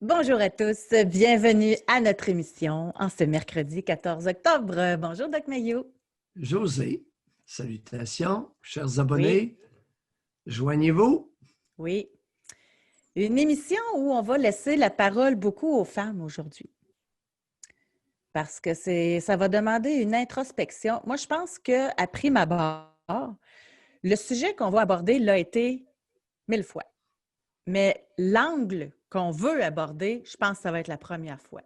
Bonjour à tous, bienvenue à notre émission en ce mercredi 14 octobre. Bonjour Doc Mayou. José, salutations, chers Oui, abonnés, joignez-vous. oui. Une émission où on va laisser la parole beaucoup aux femmes aujourd'hui parce que ça va demander une introspection. Moi, je pense qu'à prime abord, le sujet qu'on va aborder l'a été 1000 fois. Mais l'angle qu'on veut aborder, je pense que ça va être la première fois,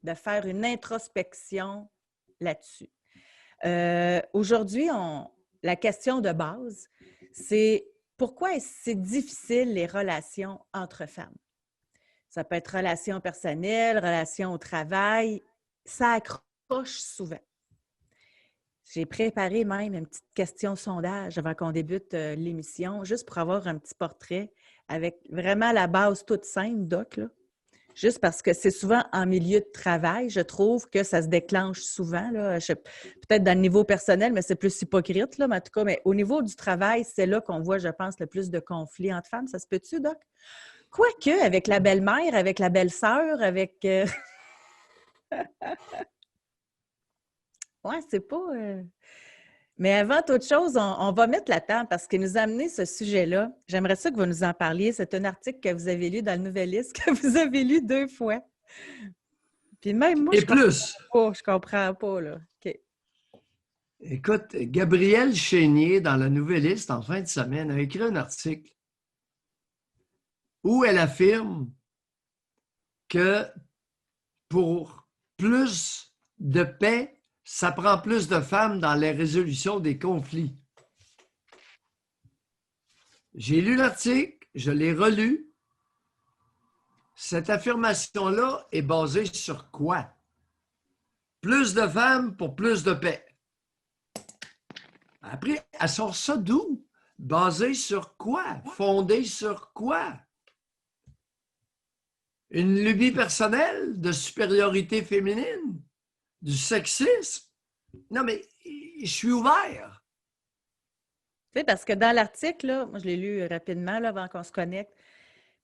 de faire une introspection là-dessus. Aujourd'hui, la question de base, c'est pourquoi est-ce que c'est difficile les relations entre femmes? Ça peut être relations personnelles, relations au travail. Ça accroche souvent. J'ai préparé même une petite question sondage avant qu'on débute l'émission, juste pour avoir un petit portrait avec vraiment la base toute simple, Doc, là. Juste parce que c'est souvent en milieu de travail, je trouve que ça se déclenche souvent. Là. Peut-être dans le niveau personnel, mais c'est plus hypocrite, là, mais en tout cas, mais au niveau du travail, c'est là qu'on voit, je pense, le plus de conflits entre femmes. Ça se peut-tu, Doc? Quoique, avec la belle-mère, avec la belle-sœur, avec... Ouais, c'est pas... Mais avant toute chose, on va mettre la table parce qu'il nous a amené ce sujet-là. J'aimerais ça que vous nous en parliez. C'est un article que vous avez lu dans le Nouvelliste, que vous avez lu 2 fois. Puis même moi, Et plus, je comprends pas, là. OK. écoute, Gabrielle Chénier, dans la Nouvelliste, en fin de semaine, a écrit un article où elle affirme que pour plus de paix, ça prend plus de femmes dans les résolutions des conflits. J'ai lu l'article, je l'ai relu. Cette affirmation-là est basée sur quoi? Plus de femmes pour plus de paix. Après, elle sort ça d'où? Basée sur quoi? Fondée sur quoi? Une lubie personnelle de supériorité féminine? Du sexisme? Non, mais je suis ouvert. Tu sais, parce que dans l'article, là, moi, je l'ai lu rapidement là, avant qu'on se connecte,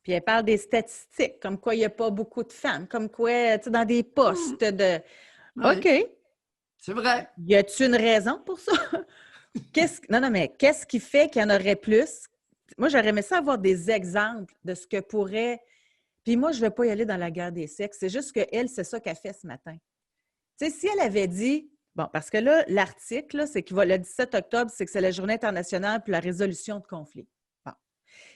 puis elle parle des statistiques, comme quoi il n'y a pas beaucoup de femmes, comme quoi, tu sais, dans des postes de... OK, Oui, c'est vrai. y a-t-il une raison pour ça? Non, non, mais qu'est-ce qui fait qu'il y en aurait plus? Moi, j'aurais aimé ça avoir des exemples de ce que pourrait... Puis moi, je ne vais pas y aller dans la guerre des sexes. C'est juste qu'elle, c'est ça qu'elle fait ce matin. Tu sais, si elle avait dit, bon, parce que là, l'article, là, c'est qu'il va le 17 octobre, c'est que c'est la Journée internationale pour la résolution de conflits. Bon.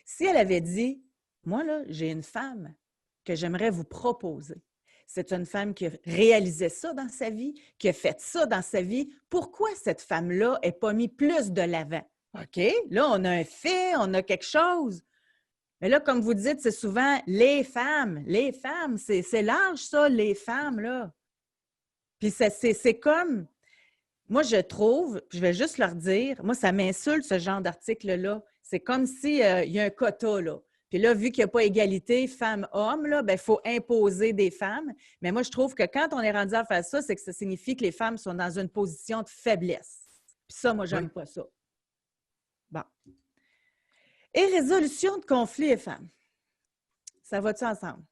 Si elle avait dit, moi, là, j'ai une femme que j'aimerais vous proposer. C'est une femme qui a réalisé ça dans sa vie, qui a fait ça dans sa vie. Pourquoi cette femme-là n'est pas mise plus de l'avant? OK, là, on a un fait, on a quelque chose. Mais là, comme vous dites, c'est souvent les femmes, c'est large ça, les femmes, là. Puis c'est comme, moi je trouve, je vais juste leur dire, moi ça m'insulte ce genre d'article-là. C'est comme s'il y a un quota, là. Puis là, vu qu'il n'y a pas égalité femmes-hommes, là, ben, il faut imposer des femmes. Mais moi, je trouve que quand on est rendu à faire ça, c'est que ça signifie que les femmes sont dans une position de faiblesse. Puis ça, moi, Oui. j'aime pas ça. Bon. Et résolution de conflits et femmes. Ça va-tu ensemble?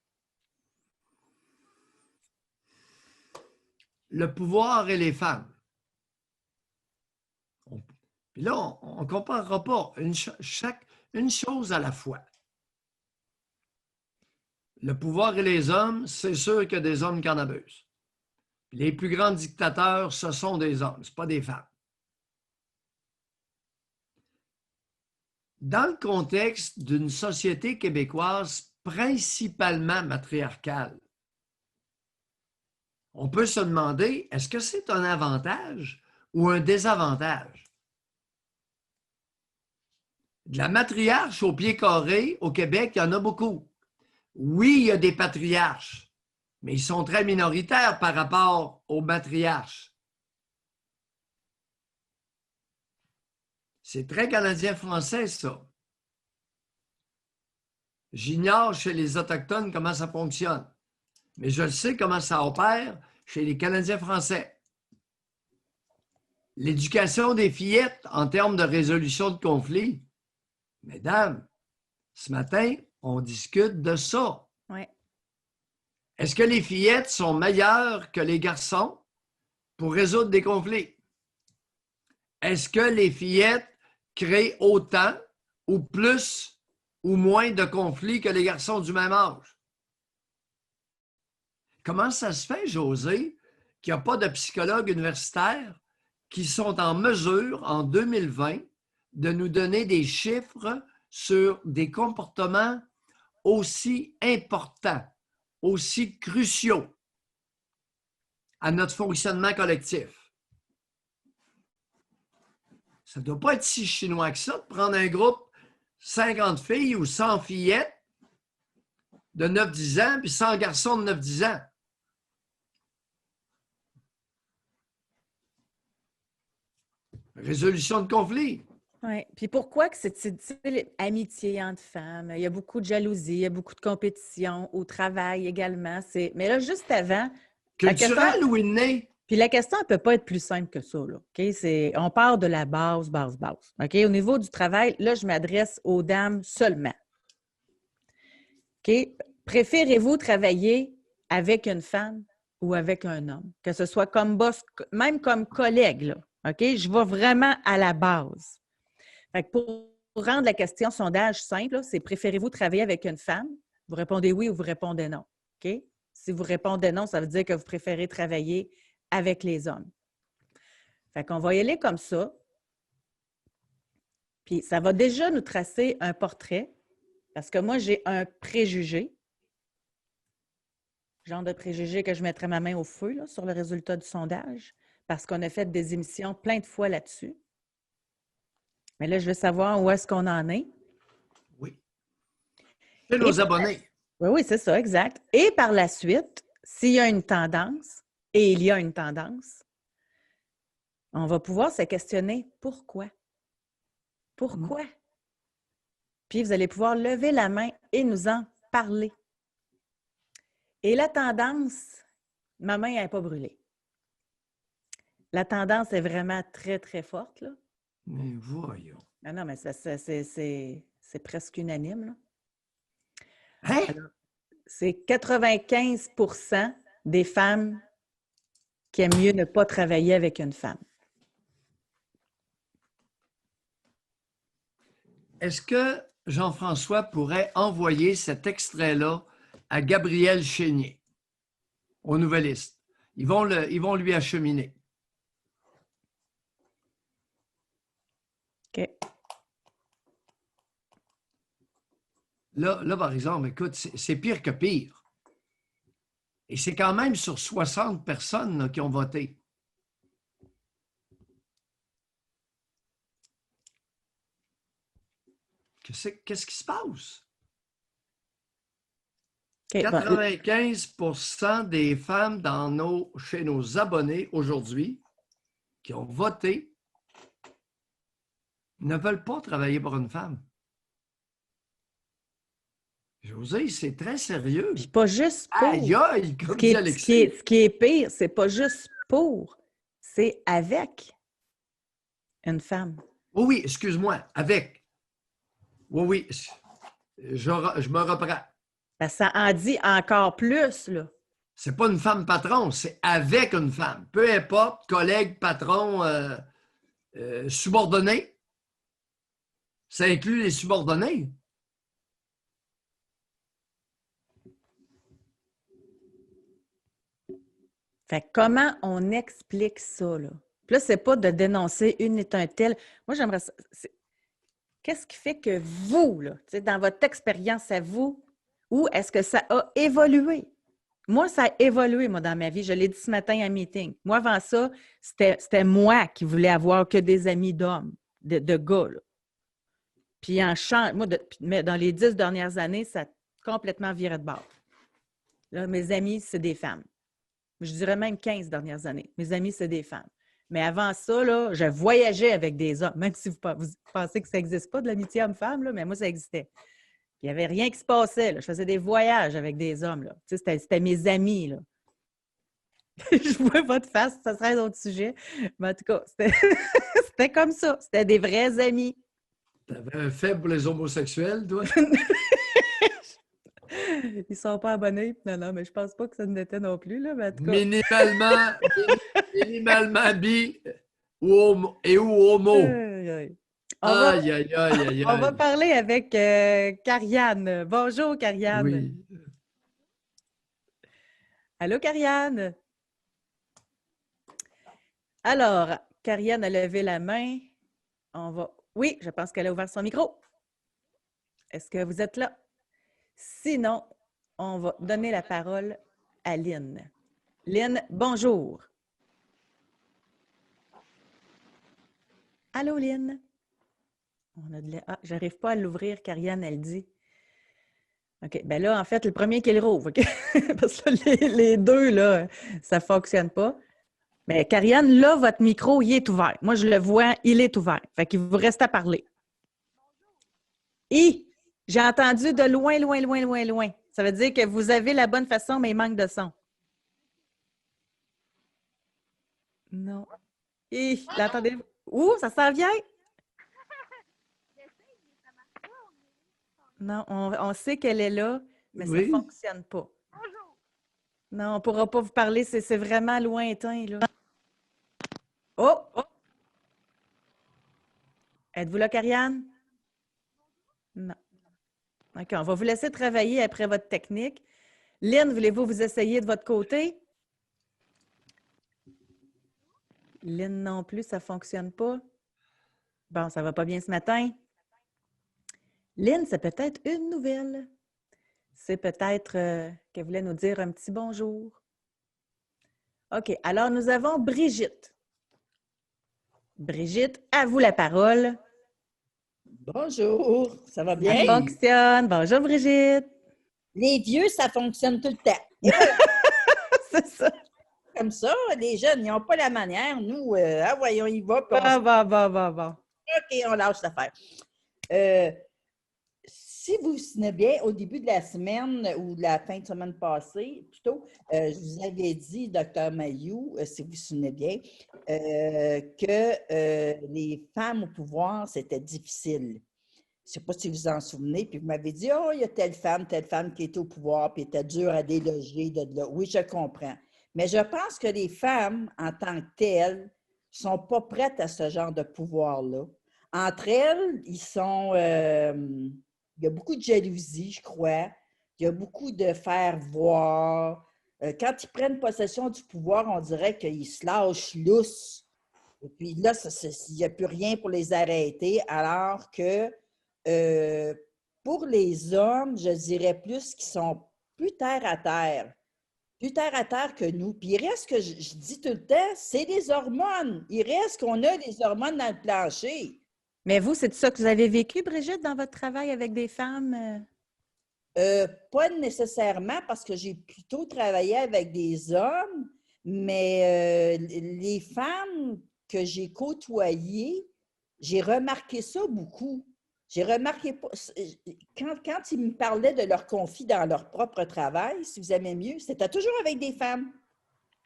Le pouvoir et les femmes. Puis là, on ne comparera pas une chose à la fois. Le pouvoir et les hommes, c'est sûr qu'il y a des hommes qui en abusent. Puis les plus grands dictateurs, ce sont des hommes, ce pas des femmes. Dans le contexte d'une société québécoise principalement matriarcale, on peut se demander, est-ce que c'est un avantage ou un désavantage? De la matriarche au pied carré, au Québec, il y en a beaucoup. Oui, il y a des patriarches, mais ils sont très minoritaires par rapport aux matriarches. C'est très canadien-français, ça. J'ignore chez les Autochtones comment ça fonctionne, mais je le sais comment ça opère chez les Canadiens français. L'éducation des fillettes en termes de résolution de conflits, mesdames, ce matin, on discute de ça. Oui. Est-ce que les fillettes sont meilleures que les garçons pour résoudre des conflits? Est-ce que les fillettes créent autant ou plus ou moins de conflits que les garçons du même âge? Comment ça se fait, José, qu'il n'y a pas de psychologues universitaires qui sont en mesure, en 2020, de nous donner des chiffres sur des comportements aussi importants, aussi cruciaux à notre fonctionnement collectif? Ça ne doit pas être si chinois que ça de prendre un groupe 50 filles ou 100 fillettes de 9-10 ans puis 100 garçons de 9-10 ans. Résolution de conflit. Oui. Puis pourquoi que c'est amitié entre femmes? Il y a beaucoup de jalousie, il y a beaucoup de compétition au travail également. Mais là, juste avant... Culturel ou inné? Puis la question, elle ne peut pas être plus simple que ça. Là, okay? On part de la base. Okay? Au niveau du travail, là, je m'adresse aux dames seulement. Okay? Préférez-vous travailler avec une femme ou avec un homme? Que ce soit comme boss, même comme collègue, là. OK? Je vais vraiment à la base. Fait que pour rendre la question sondage simple, c'est préférez-vous travailler avec une femme? Vous répondez oui ou vous répondez non. OK? Si vous répondez non, ça veut dire que vous préférez travailler avec les hommes. Fait qu'on va y aller comme ça. Puis ça va déjà nous tracer un portrait, parce que moi, j'ai un préjugé. Genre de préjugé que je mettrais ma main au feu là, sur le résultat du sondage, parce qu'on a fait des émissions plein de fois là-dessus. Mais là, je veux savoir où est-ce qu'on en est. Oui. Chez nos abonnés. Oui, c'est ça, exact. Et par la suite, s'il y a une tendance, et il y a une tendance, on va pouvoir se questionner pourquoi. Pourquoi? Puis vous allez pouvoir lever la main et nous en parler. Et la tendance, ma main n'est pas brûlée. La tendance est vraiment très, très forte, là. Mais voyons. Non, mais c'est presque unanime, là. Hein? Alors, c'est 95 % des femmes qui aiment mieux ne pas travailler avec une femme. Est-ce que Jean-François pourrait envoyer cet extrait-là à Gabriel Chénier, aux Nouvellistes? Ils vont lui acheminer. OK. Là, par exemple, écoute, c'est pire que pire. Et c'est quand même sur 60 personnes là, qui ont voté. Qu'est-ce qui se passe? Okay, 95 % des femmes chez nos abonnés aujourd'hui qui ont voté ne veulent pas travailler pour une femme. José, c'est très sérieux. Puis pas juste pour. Aïe, aïe, comme dit Alexis. Ce qui est pire, c'est pas juste pour, c'est avec une femme. Oui, excuse-moi, avec. Oui, je me reprends. Ben, ça en dit encore plus, là. C'est pas une femme patron, c'est avec une femme. Peu importe, collègue, patron, subordonné. Ça inclut les subordonnés. Fait que comment on explique ça, là? Puis là, c'est pas de dénoncer une est un tel. Moi, j'aimerais ça. Qu'est-ce qui fait que vous, là, dans votre expérience à vous, où est-ce que ça a évolué? Moi, ça a évolué, moi, dans ma vie. Je l'ai dit ce matin à meeting. Moi, avant ça, c'était moi qui voulais avoir que des amis d'hommes, de gars, là. Puis en change, moi, mais dans les 10 dernières années, ça a complètement viré de bord. Là, mes amis, c'est des femmes. Je dirais même 15 dernières années. Mes amis, c'est des femmes. Mais avant ça, là, je voyageais avec des hommes, même si vous pensez que ça n'existe pas de l'amitié homme-femme, là, mais moi, ça existait. Il n'y avait rien qui se passait. Là. Je faisais des voyages avec des hommes. Là. Tu sais, c'était mes amis. Là. Je vois votre face, ça serait un autre sujet. Mais en tout cas, c'était comme ça. C'était des vrais amis. Tu avais un faible pour les homosexuels, toi? Ils ne sont pas abonnés. Non, non, mais je pense pas que ça n'était non plus, là, mais en tout cas. Minimalement bi ou homo. Aïe, aïe. Aïe, aïe, aïe, aïe, On va aïe. parler avec Karianne. Bonjour, Karianne. Oui. Allô, Karianne? Alors, Karianne a levé la main. Oui, je pense qu'elle a ouvert son micro. Est-ce que vous êtes là? Sinon, on va donner la parole à Lynn. Lynn, bonjour. Allô, Lynn? J'arrive pas à l'ouvrir, Karianne, elle dit. OK, bien là, en fait, le premier qui le rouvre, OK? Parce que les deux, là, ça ne fonctionne pas. Mais Karianne, là, votre micro, il est ouvert. Moi, je le vois, il est ouvert. Fait qu'il vous reste à parler. J'ai entendu de loin, loin, loin, loin, loin. Ça veut dire que vous avez la bonne façon, mais il manque de son. Non. L'entendez-vous? Ouh, ça s'en vient? Non, on sait qu'elle est là, mais ça ne Oui. fonctionne pas. Non, on ne pourra pas vous parler, c'est vraiment lointain, là. Oh! Êtes-vous là, Karianne? Non. OK, on va vous laisser travailler après votre technique. Lynn, voulez-vous vous essayer de votre côté? Lynn non plus, ça ne fonctionne pas. Bon, ça ne va pas bien ce matin. Lynn, c'est peut-être une nouvelle. C'est peut-être qu'elle voulait nous dire un petit bonjour. OK, alors nous avons Brigitte. Brigitte, à vous la parole. Bonjour, ça va bien? Ça fonctionne. Bonjour, Brigitte. Les vieux, ça fonctionne tout le temps. Et voilà, C'est ça. comme ça, les jeunes, ils n'ont pas la manière. Nous, voyons, il va. Puis Bon. OK, on lâche l'affaire. Si vous vous souvenez bien, au début de la semaine ou de la fin de semaine passée, plutôt, je vous avais dit, Dr. Mayou, si vous vous souvenez bien, que les femmes au pouvoir, c'était difficile. Je ne sais pas si vous vous en souvenez, puis vous m'avez dit, oh, il y a telle femme qui était au pouvoir, puis était dure à déloger de là. Oui, je comprends. Mais je pense que les femmes, en tant que telles, ne sont pas prêtes à ce genre de pouvoir-là. Entre elles, il y a beaucoup de jalousie, je crois. Il y a beaucoup de faire voir. Quand ils prennent possession du pouvoir, on dirait qu'ils se lâchent lousse. Et puis là, il n'y a plus rien pour les arrêter, alors que pour les hommes, je dirais plus qu'ils sont plus terre à terre. Plus terre à terre que nous. Puis il reste que je dis tout le temps, c'est des hormones. Il reste qu'on a des hormones dans le plancher. Mais vous, c'est ça que vous avez vécu, Brigitte, dans votre travail avec des femmes? Pas nécessairement parce que j'ai plutôt travaillé avec des hommes, mais les femmes que j'ai côtoyées, j'ai remarqué ça beaucoup. J'ai remarqué quand ils me parlaient de leurs conflits dans leur propre travail, si vous aimez mieux, c'était toujours avec des femmes.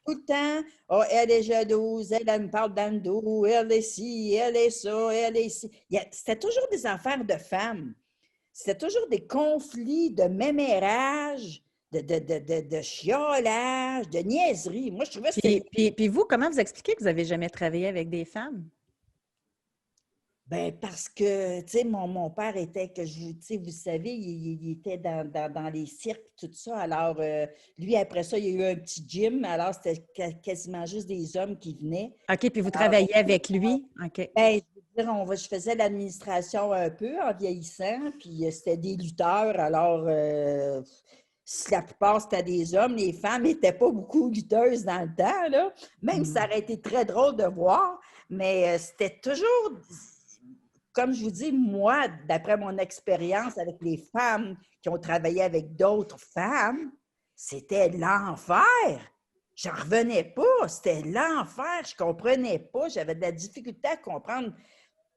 Tout le temps, oh, elle est jalouse, elle me parle dans le dos, elle est ci, elle est ça, elle est ci. C'était toujours des affaires de femmes. C'était toujours des conflits de mémérage, de chiolage, de niaiserie. Moi, je trouvais que c'était... Puis vous, comment vous expliquez que vous n'avez jamais travaillé avec des femmes? Bien, parce que, tu sais, mon père était, tu sais, vous savez, il était dans les cirques et tout ça. Alors, lui, après ça, il y a eu un petit gym. Alors, c'était quasiment juste des hommes qui venaient. OK, puis vous travaillez avec lui? OK. Bien, je veux dire, je faisais l'administration un peu en vieillissant, puis c'était des lutteurs. Alors, si la plupart, c'était des hommes, les femmes n'étaient pas beaucoup lutteuses dans le temps, là. Même si ça aurait été très drôle de voir, mais c'était toujours... Comme je vous dis, moi, d'après mon expérience avec les femmes qui ont travaillé avec d'autres femmes, c'était l'enfer. J'en revenais pas. C'était l'enfer. Je comprenais pas. J'avais de la difficulté à comprendre.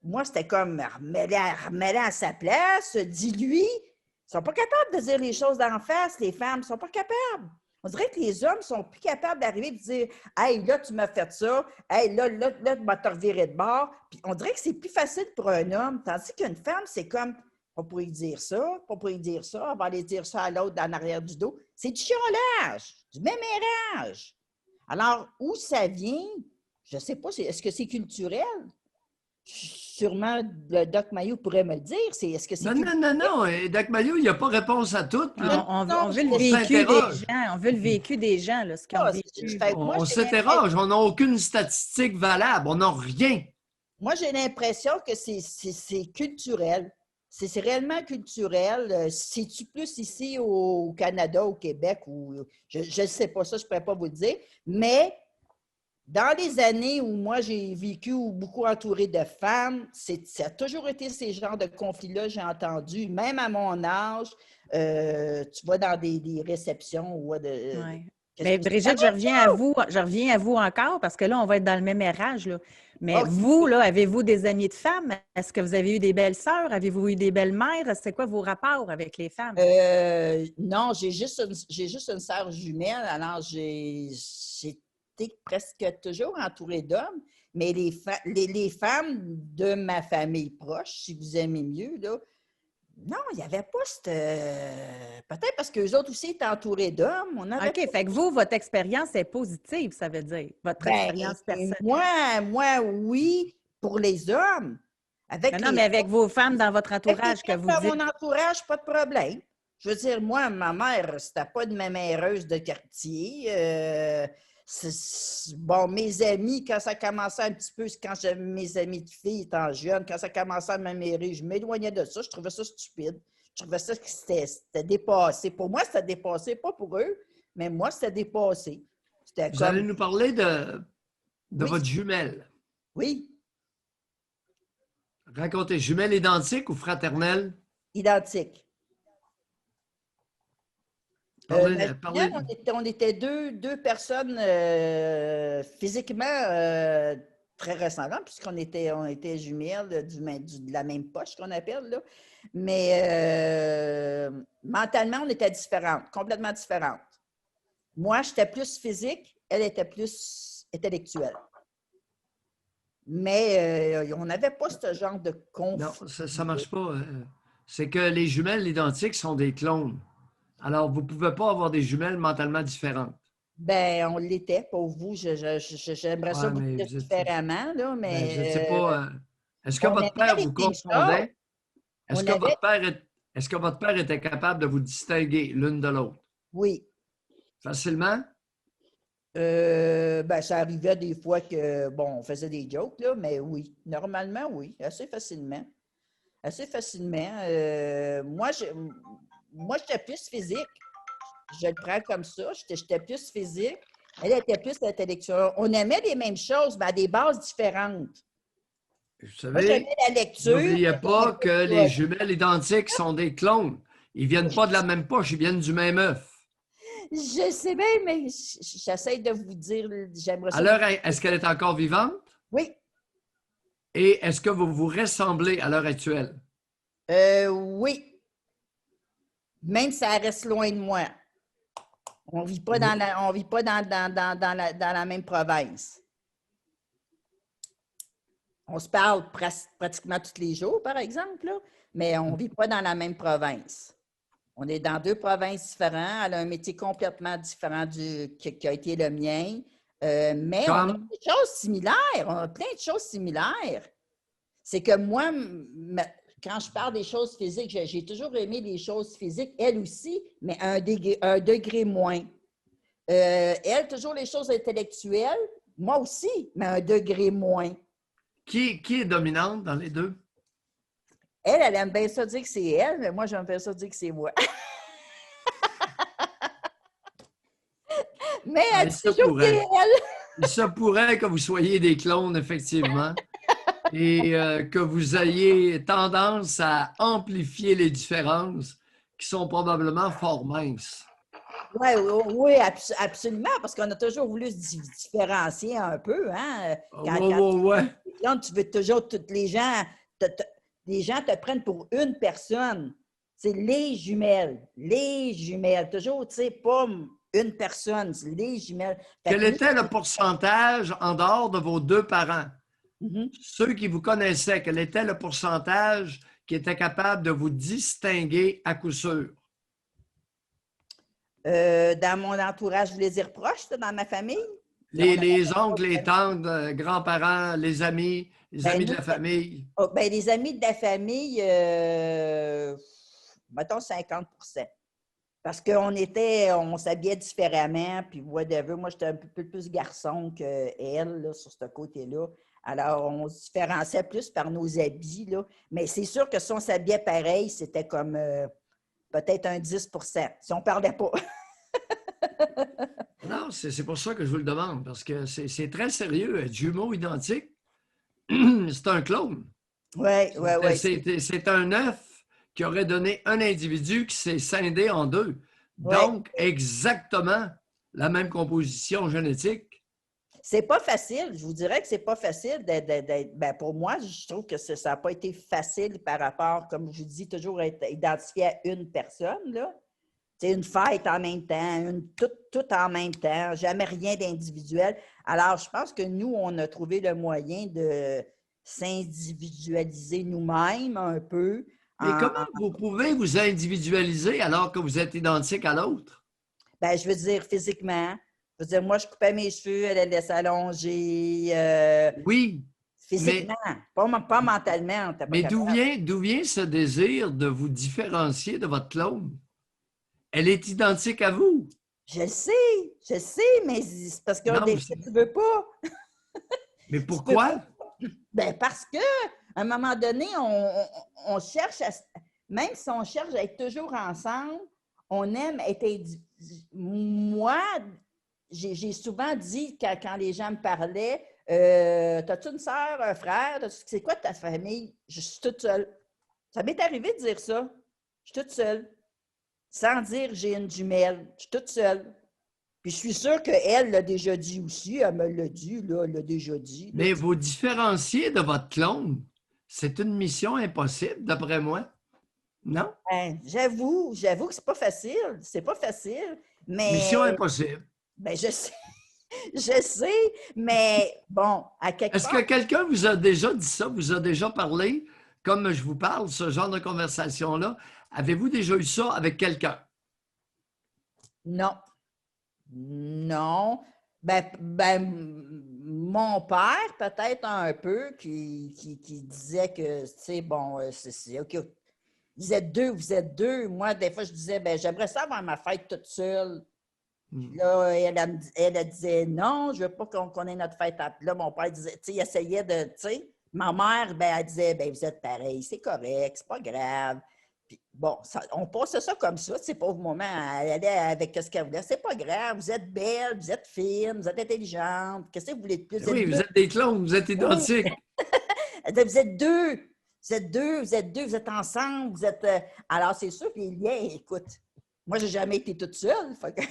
Moi, c'était comme remets-la à sa place, dis-lui. Ils sont pas capables de dire les choses d'en face, les femmes. Ils sont pas capables. On dirait que les hommes sont plus capables d'arriver et de dire « Hey, là, tu m'as fait ça. Hey, là, tu m'as te reviré de bord. » Puis on dirait que c'est plus facile pour un homme, tandis qu'une femme, c'est comme pas pour y dire ça, pas pour y dire ça, on va aller dire ça à l'autre en arrière du dos. C'est du chiolage, du mémérage. Alors, où ça vient, je ne sais pas, est-ce que c'est culturel? Sûrement, le Doc Mayou pourrait me le dire. Est-ce que c'est culturel? Non. Doc Mayou, il n'y a pas réponse à tout. Là. On veut le On vécu des s'interroge. gens. On veut le vécu des gens, là, ce qu'ils ont vécu. Moi, On j'ai l'impression- s'interroge. On n'a aucune statistique valable. On n'a rien. moi, j'ai l'impression que c'est culturel. C'est réellement culturel. C'est-tu plus ici au Canada, au Québec, ou je ne sais pas ça, je ne pourrais pas vous le dire. Mais dans les années où moi j'ai vécu ou beaucoup entouré de femmes, ça a toujours été ces genres de conflits-là, j'ai entendu, même à mon âge, tu vas dans des réceptions ou Ouais. qu'est-ce Mais que- Brigitte, je reviens à vous encore parce que là, on va être dans le même érage, là. Mais Ok. vous, là, avez-vous des amis de femmes? Est-ce que vous avez eu des belles sœurs? Avez-vous eu des belles mères? C'est quoi vos rapports avec les femmes? Non, j'ai juste une sœur jumelle, alors j'ai été presque toujours entourée d'hommes, mais les femmes de ma famille proche, si vous aimez mieux, là, non, il n'y avait pas cette. Peut-être parce qu'eux autres aussi étaient entourés d'hommes. On avait OK, fait que vous, votre expérience est positive, ça veut dire. Votre Ben, expérience personnelle. moi, oui, pour les hommes. Avec Non, les mais avec vos femmes dans votre Avec les entourage que femmes vous dans dites. mon entourage, pas de problème. Je veux dire, moi, ma mère, c'était pas de méméreuse de quartier. Bon, mes amis, quand ça commençait un petit peu, quand j'avais mes amis de filles étant jeunes, quand ça commençait à m'amérer, je m'éloignais de ça. Je trouvais ça stupide. Je trouvais ça que c'était dépassé. Pour moi, c'était dépassé, pas pour eux, mais moi, c'était dépassé. C'était Vous allez comme, nous parler de oui, votre jumelle. oui, Racontez, jumelle identique ou fraternelle? identique. Parlez. On était deux personnes physiquement très ressemblantes, on était jumelles de la même poche qu'on appelle, là. Mais mentalement, on était différentes, complètement différentes. Moi, j'étais plus physique, elle était plus intellectuelle. Mais on n'avait pas ce genre de conflit. Non, ça ne marche pas. C'est que les jumelles identiques sont des clones. Alors, vous ne pouvez pas avoir des jumelles mentalement différentes. Ben, on l'était, pour vous. J'aimerais ça Ouais, vous mais dire vous êtes- différemment, là, ben, je ne sais mais pas. Est-ce que on votre aimait père les vous mêmes choses. confondait? Est-ce On que avait, est-ce que votre père était capable de vous distinguer l'une de l'autre? oui. Facilement? Ben, ça arrivait des fois que, bon, on faisait des jokes, là, mais oui. Normalement, oui. Assez facilement. Assez facilement. Moi, j'étais plus physique. Je le prends comme ça. J'étais plus physique. Elle était plus intellectuelle. On aimait les mêmes choses, mais à des bases différentes. Vous Moi, j'aimais savez, la lecture. n'oubliez pas j'aimais que les jumelles identiques sont des clones. Ils ne viennent pas de la même poche, ils viennent du même œuf. Je sais bien, mais j'essaie de vous dire, j'aimerais ça. Alors, est-ce qu'elle est encore vivante? Oui. Et est-ce que vous vous ressemblez à l'heure actuelle? Oui. Même si ça reste loin de moi. On ne vit pas dans la même province. On se parle pratiquement tous les jours, par exemple, là, mais on ne vit pas dans la même province. On est dans deux provinces différentes. Elle a un métier complètement différent qui a été le mien. Mais on a des choses similaires. On a plein de choses similaires. C'est que moi, quand je parle des choses physiques, j'ai toujours aimé les choses physiques, elle aussi, mais à un degré moins. Elle, toujours les choses intellectuelles, moi aussi, mais à un degré moins. Qui est dominante dans les deux? Elle aime bien ça dire que c'est elle, mais moi, j'aime bien ça dire que c'est moi. Mais elle dit toujours que c'est elle. Il se pourrait que vous soyez des clones, effectivement, et que vous ayez tendance à amplifier les différences qui sont probablement fort minces. Oui, absolument, parce qu'on a toujours voulu se différencier un peu. Hein? Quand tu veux toujours, les gens te prennent pour une personne. C'est les jumelles. Les jumelles. Toujours, tu sais, pas une personne, c'est les jumelles. Quel était le pourcentage en dehors de vos deux parents? Ceux qui vous connaissaient, quel était le pourcentage qui était capable de vous distinguer à coup sûr? Dans mon entourage, je voulais dire proche, dans ma famille. Les oncles, les tantes, grands-parents, les amis Ben, de nous, la famille. les amis de la famille, mettons 50%. Parce on s'habillait différemment, puis whatever. Moi, j'étais un peu plus garçon qu'elle, là, sur ce côté-là. Alors, on se différenciait plus par nos habits, là. Mais c'est sûr que si on s'habillait pareil, c'était comme peut-être un 10%, si on ne parlait pas. Non, c'est pour ça que je vous le demande, parce que c'est très sérieux. Être jumeaux identiques, c'est un clone. Oui, oui, oui. C'est un œuf qui aurait donné un individu qui s'est scindé en deux. Ouais. Donc, exactement la même composition génétique. C'est pas facile. Je vous dirais que c'est pas facile d'être. Pour moi, je trouve que ça n'a pas été facile par rapport, comme je vous dis, toujours être identifié à une personne, là. C'est une fête en même temps, tout en même temps, jamais rien d'individuel. Alors, je pense que nous, on a trouvé le moyen de s'individualiser nous-mêmes un peu. Mais comment vous pouvez vous individualiser alors que vous êtes identique à l'autre? Ben, je veux dire physiquement. Je veux dire, moi, je coupais mes cheveux, elle laissait allonger. Oui, Physiquement, pas mentalement. mais d'où vient ce désir de vous différencier de votre clone? Elle est identique à vous. Je sais, mais c'est parce que Non, tu veux pas. mais pourquoi? Ben parce que à un moment donné, on cherche même si on cherche à être toujours ensemble, on aime être moi, j'ai souvent dit quand les gens me parlaient, t'as-tu une sœur, un frère? C'est quoi ta famille? Je suis toute seule. Ça m'est arrivé de dire ça. Je suis toute seule. Sans dire j'ai une jumelle. Je suis toute seule. Puis je suis sûre qu'elle l'a déjà dit aussi. Elle me l'a dit, là, elle l'a déjà dit. Là, Mais vous différencier de votre clone, c'est une mission impossible, d'après moi. Non? Ben, j'avoue que c'est pas facile. C'est pas facile. Mais Mission impossible. ben, je sais. Je sais, mais bon, à quelque Est-ce part. que quelqu'un vous a déjà dit ça, vous a déjà parlé, comme je vous parle, ce genre de conversation-là? Avez-vous déjà eu ça avec quelqu'un? Non. Non. Mon père, peut-être un peu, qui disait que, tu sais, bon, c'est OK. Vous êtes deux. Moi, des fois, je disais, ben j'aimerais ça avoir ma fête toute seule. Puis là, elle disait, non, je veux pas qu'on ait notre fête. Puis là, mon père disait, tu sais, il essayait de, tu sais. Ma mère, ben, elle disait, ben vous êtes pareil, c'est correct, c'est pas grave. Puis bon, on passait ça comme ça, ces pauvres moments, elle allait avec ce qu'elle voulait. C'est pas grave, vous êtes belle, vous êtes fine, vous êtes intelligente. Qu'est-ce que vous voulez de plus? Oui, vous êtes des clones, vous êtes Oui. identiques. Vous êtes deux. Vous êtes ensemble, vous êtes. Alors, c'est sûr que les liens, écoute, moi, j'ai jamais été toute seule. Fait que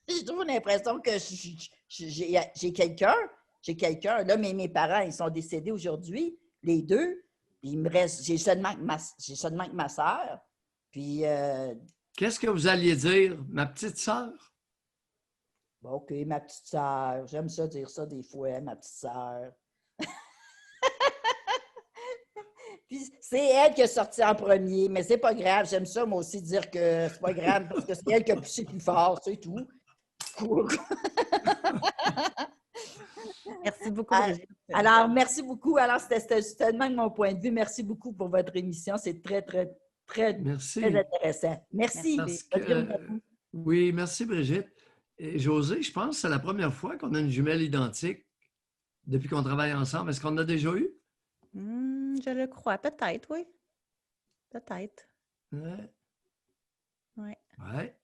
j'ai toujours l'impression que j'ai quelqu'un. J'ai quelqu'un. Là, mes parents, ils sont décédés aujourd'hui, les deux. Puis il me reste. J'ai seulement que ma soeur. Puis. Qu'est-ce que vous alliez dire, ma petite sœur? Bon, OK, ma petite sœur. J'aime ça dire ça des fois, ma petite sœur. Puis c'est elle qui a sorti en premier, mais c'est pas grave. J'aime ça, moi aussi, dire que c'est pas grave parce que c'est elle qui a poussé plus fort, c'est tout. Merci beaucoup, Brigitte. Alors, merci beaucoup. Alors, c'était seulement de mon point de vue. Merci beaucoup pour votre émission. C'est très, très, très, Merci. très intéressant. Merci. Oui, merci, Brigitte. Et Josée, je pense que c'est la première fois qu'on a une jumelle identique depuis qu'on travaille ensemble. Est-ce qu'on a déjà eu? Je le crois. Peut-être, oui. Peut-être. Ouais. Ouais. Ouais.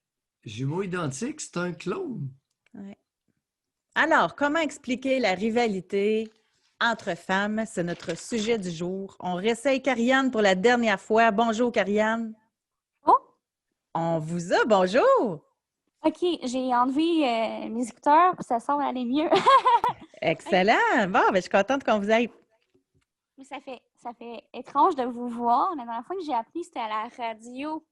Jumeaux identiques, c'est un clone. Ouais. Alors, comment expliquer la rivalité entre femmes? C'est notre sujet du jour. On réessaye Karianne pour la dernière fois. Bonjour, Karianne. Oh! On vous a, bonjour! OK, j'ai enlevé mes écouteurs, puis ça semble aller mieux. Excellent! Bon, ben, je suis contente qu'on vous aille. Mais ça fait étrange de vous voir. La dernière fois que j'ai appelé, c'était à la radio.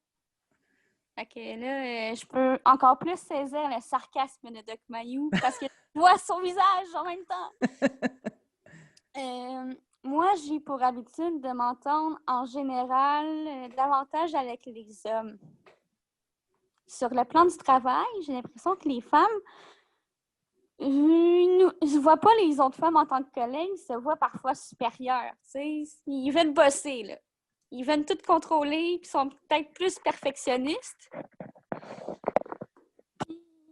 Fait que là, je peux encore plus saisir le sarcasme de Doc Mayou parce que je vois son visage en même temps. moi, j'ai pour habitude de m'entendre en général davantage avec les hommes. Sur le plan du travail, j'ai l'impression que les femmes ne voient pas les autres femmes en tant que collègues, ils se voient parfois supérieures. Ils veulent bosser, là. Ils veulent tout contrôler, puis sont peut-être plus perfectionnistes.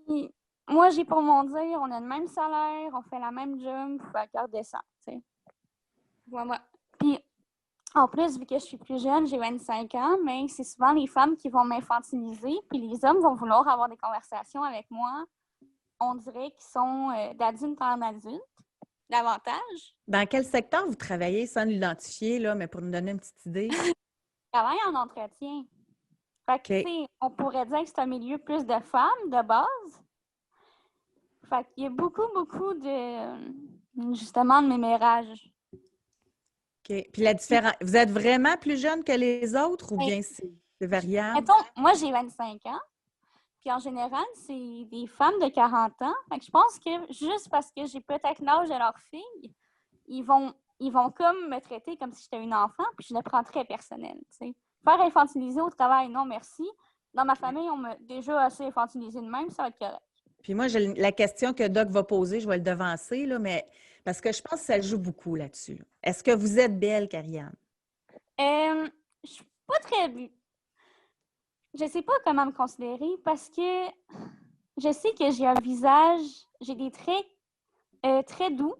Puis, moi, j'ai pour mon dire, on a le même salaire, on fait la même job, il faut à cœur descend, tu sais. Voilà. Puis, en plus, vu que je suis plus jeune, j'ai 25 ans, mais c'est souvent les femmes qui vont m'infantiliser, puis les hommes vont vouloir avoir des conversations avec moi. On dirait qu'ils sont d'adulte en adulte, davantage. Dans quel secteur vous travaillez sans l'identifier, là, mais pour nous donner une petite idée? Je travaille en entretien. Fait que, OK. tu sais, on pourrait dire que c'est un milieu plus de femmes, de base. Fait qu'il y a beaucoup de, justement, de mémérage. OK. Puis la différence, vous êtes vraiment plus jeune que les autres ou Oui. bien c'est variable? Mettons, moi, j'ai 25 ans. Puis en général, c'est des femmes de 40 ans. Fait que je pense que juste parce que j'ai peut-être l'âge de leur fille, ils vont comme me traiter comme si j'étais une enfant, puis je le prends très personnel. T'sais. Faire infantiliser au travail, non merci. Dans ma famille, on m'a déjà assez infantilisé de même, ça va être correct. Puis moi, la question que Doc va poser, je vais le devancer, là, mais parce que je pense que ça joue beaucoup là-dessus. Est-ce que vous êtes belle, Karianne? Je suis pas très... Je sais pas comment me considérer parce que je sais que j'ai un visage, j'ai des traits très doux.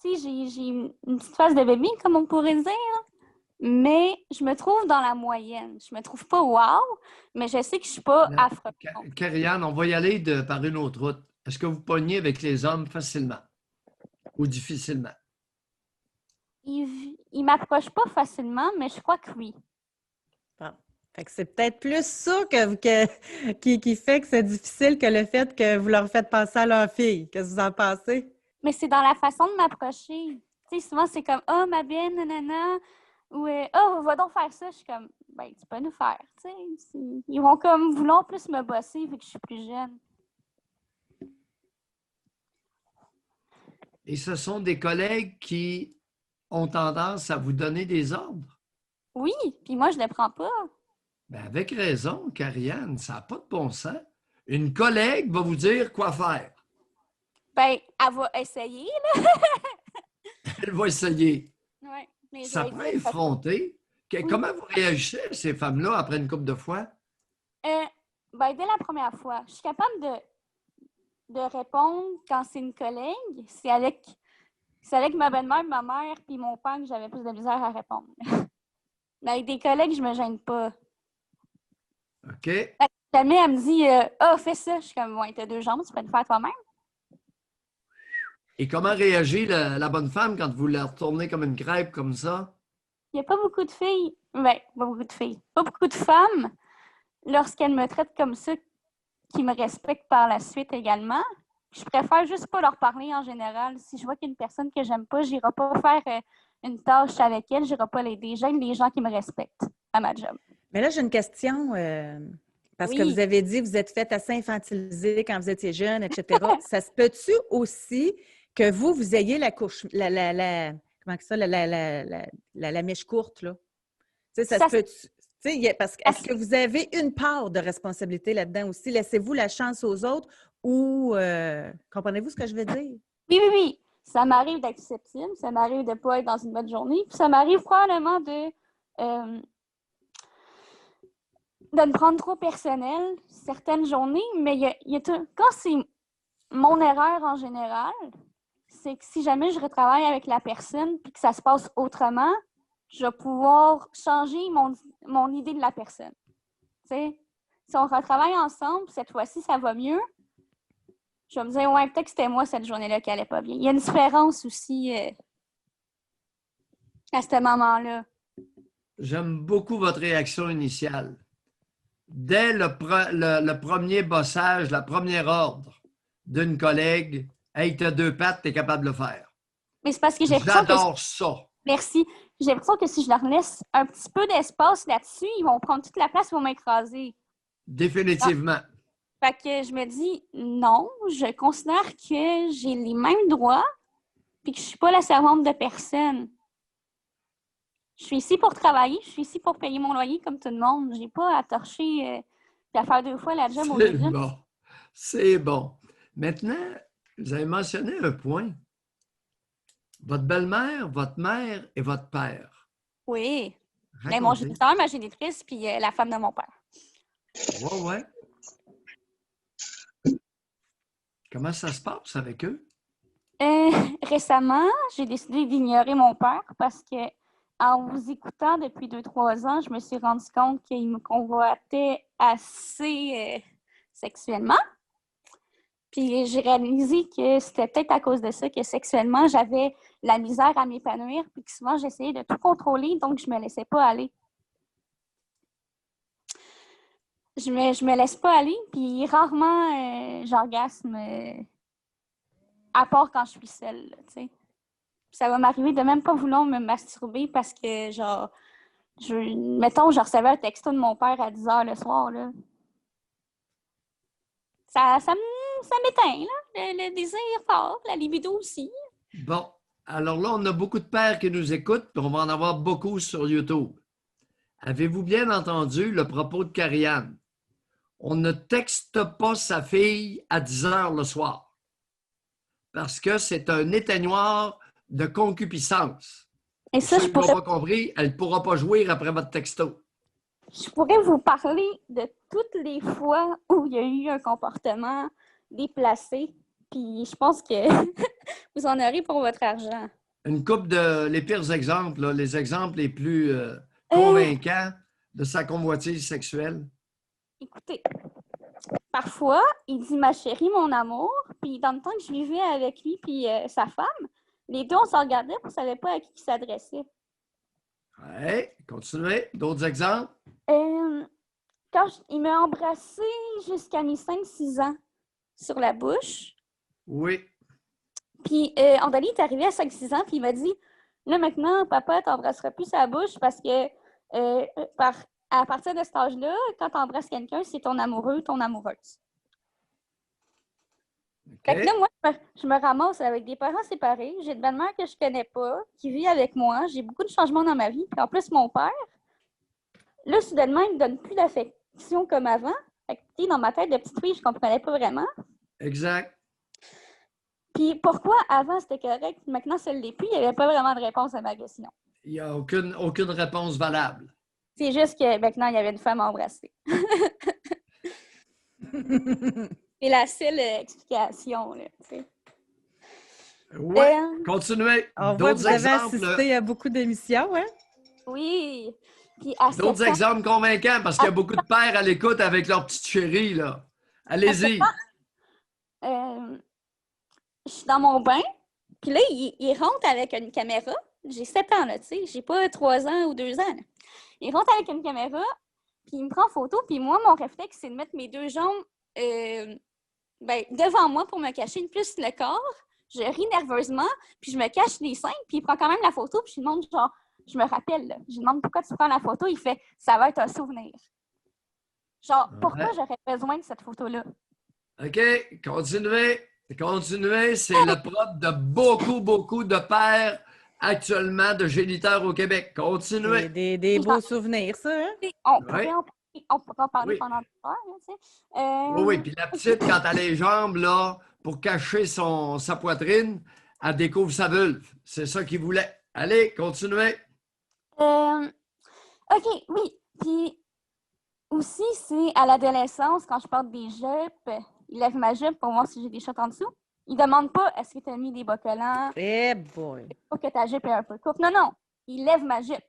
Tu sais, j'ai une petite face de bébé, comme on pourrait dire, mais je me trouve dans la moyenne. Je me trouve pas wow, mais je sais que je suis pas affreuse. Karianne, on va y aller par une autre route. Est-ce que vous pognez avec les hommes facilement ou difficilement? Ils m'approchent pas facilement, mais je crois que oui. Bon. Fait que c'est peut-être plus ça qui fait que c'est difficile que le fait que vous leur faites passer à leur fille. Qu'est-ce que vous en pensez? Mais c'est dans la façon de m'approcher. Tu sais, souvent, c'est comme « Ah, ma belle, nanana » ou « Ah, va donc faire ça. » Je suis comme « Ben, tu peux nous faire. » Tu sais, ils vont comme vouloir plus me bosser vu que je suis plus jeune. Et ce sont des collègues qui ont tendance à vous donner des ordres? Oui, puis moi, je ne le prends pas. Bien, avec raison, Karianne, ça n'a pas de bon sens. Une collègue va vous dire quoi faire. Ben, elle va essayer, là. Elle va essayer. Ouais, mais Ça je vais pourrait dire, effronter. Oui. Comment vous réagissez, ces femmes-là, après une couple de fois? Ben, dès la première fois, je suis capable de répondre quand c'est une collègue. C'est avec ma belle-mère, ma mère puis mon père que j'avais plus de misère à répondre. Mais avec des collègues, je me gêne pas. OK. Jamais elle me dit « Ah, fais ça. » Je suis comme « Ouais, t'as 2 jambes, tu peux le faire toi-même. » Et comment réagit la bonne femme quand vous la retournez comme une crêpe comme ça? Il n'y a pas beaucoup de filles, ben, pas beaucoup de filles, pas beaucoup de femmes, lorsqu'elles me traitent comme ça, qui me respectent par la suite également. Je préfère juste pas leur parler en général. Si je vois qu'il y a une personne que j'aime pas, j'irai pas faire une tâche avec elle, j'irai pas l'aider. J'aime les gens qui me respectent à ma job. Mais là, j'ai une question, parce que Oui. vous avez dit que vous êtes fait assez infantiliser quand vous étiez jeune, etc. Ça se peut-tu aussi que vous ayez la couche, comment que ça, la mèche courte, là? Tu sais, ça se peut-tu? Tu sais, parce que est-ce que vous avez une part de responsabilité là-dedans aussi? Laissez-vous la chance aux autres ou comprenez-vous ce que je veux dire? Oui. Ça m'arrive d'être susceptible, ça m'arrive de ne pas être dans une bonne journée, puis ça m'arrive probablement de me prendre trop personnel certaines journées, mais quand c'est mon erreur en général, c'est que si jamais je retravaille avec la personne puis que ça se passe autrement, je vais pouvoir changer mon idée de la personne. T'sais? Si on retravaille ensemble, cette fois-ci, ça va mieux, je vais me dire, ouais, peut-être que c'était moi cette journée-là qui allait pas bien. Il y a une différence aussi à ce moment-là. J'aime beaucoup votre réaction initiale. Dès le premier bossage, la première ordre d'une collègue, « Hey, t'as 2 pattes, t'es capable de le faire. » Mais c'est parce que j'ai l'impression J'adore ça. Merci. J'ai l'impression que si je leur laisse un petit peu d'espace là-dessus, ils vont prendre toute la place, ils vont m'écraser. Définitivement. Fait que je me dis, non, je considère que j'ai les mêmes droits puis que je suis pas la servante de personne. Je suis ici pour travailler, je suis ici pour payer mon loyer comme tout le monde. J'ai pas à torcher et à faire 2 fois la job au lieu C'est d'une. bon. C'est bon. Maintenant, vous avez mentionné un point. Votre belle-mère, votre mère et votre père. Oui. Mais mon Racontez. géniteur, ma génitrice, puis la femme de mon père. Ouais, ouais. Comment ça se passe avec eux? Récemment, j'ai décidé d'ignorer mon père parce que en vous écoutant depuis 2-3 ans, je me suis rendu compte qu'il me convoitait assez sexuellement. Puis j'ai réalisé que c'était peut-être à cause de ça que sexuellement, j'avais la misère à m'épanouir, puis que souvent, j'essayais de tout contrôler, donc je me laissais pas aller. Je me laisse pas aller, puis rarement j'orgasme à part quand je suis seule, là, tu sais. Ça va m'arriver de même pas vouloir me masturber parce que, genre, mettons, je recevais un texto de mon père à 10 h le soir, là. Ça m'éteint, là. Le désir fort, la libido aussi. Bon, alors là, on a beaucoup de pères qui nous écoutent, puis on va en avoir beaucoup sur YouTube. Avez-vous bien entendu le propos de Karianne? On ne texte pas sa fille à 10 h le soir parce que c'est un éteignoir de concupiscence. Et Pour ça, ceux qui n'ont pas compris, elle ne pourra pas jouir après votre texto. je pourrais vous parler de toutes les fois où il y a eu un comportement déplacé, puis je pense que vous en aurez pour votre argent. Une couple de les pires exemples, là, les exemples les plus convaincants de sa convoitise sexuelle. Écoutez, parfois, il dit ma chérie, mon amour, puis dans le temps que je vivais avec lui puis sa femme, les deux, on s'en regardait, puis on savait pas à qui il s'adressait. Oui, continuez. D'autres exemples? Il m'a embrassé jusqu'à mes 5-6 ans sur la bouche. Oui. Puis, Andali est arrivé à 5-6 ans, puis il m'a dit là, maintenant, papa, t'embrassera plus sa bouche parce que à partir de cet âge-là, quand t'embrasses quelqu'un, c'est ton amoureux, ton amoureuse. Fait que là, moi, je me ramasse avec des parents séparés. J'ai une belle-mère que je connais pas, qui vit avec moi. J'ai beaucoup de changements dans ma vie. Puis en plus, mon père, là, soudainement, il me donne plus d'affection comme avant. Fait que, dans ma tête de petite fille, je comprenais pas vraiment. Exact. Puis pourquoi avant c'était correct, maintenant ça ne l'est plus, il n'y avait pas vraiment de réponse à ma question. Il n'y a aucune réponse valable. C'est juste que maintenant, il y avait une femme à embrasser. C'est la seule explication, là, tu sais. Oui, continuez. On voit que vous avez assisté à beaucoup d'émissions, hein? Oui. Puis d'autres exemples convaincants, parce qu'il y a beaucoup de pères à l'écoute avec leur petite chérie, là. Allez-y. Je suis dans mon bain, puis là, il rentre avec une caméra. J'ai 7 ans, là, tu sais. J'ai pas 3 ans ou 2 ans, là. Il rentre avec une caméra, puis il me prend en photo, puis moi, mon réflexe, c'est de mettre mes 2 jambes devant moi pour me cacher plus le corps. Je ris nerveusement, puis je me cache les seins, puis il prend quand même la photo, puis je lui demande, genre, je me rappelle, là, je lui demande pourquoi tu prends la photo, il fait, ça va être un souvenir. Genre, pourquoi j'aurais besoin de cette photo-là? OK, continuez. Continuez, c'est le propre de beaucoup de pères actuellement de géniteurs au Québec. Continuez. Des beaux souvenirs, ça, hein? On pourrait en parler pendant 2 heures, hein, tu sais. Oui, puis la petite, quand elle a les jambes, là, pour cacher sa poitrine, elle découvre sa vulve. C'est ça qu'il voulait. Allez, continuez. OK, oui. Puis aussi, c'est à l'adolescence, quand je porte des jupes, il lève ma jupe pour voir si j'ai des shots en dessous. Il demande pas est-ce que tu as mis des bas collants. Eh boy! Pour que ta jupe est un peu courte. Non. Il lève ma jupe.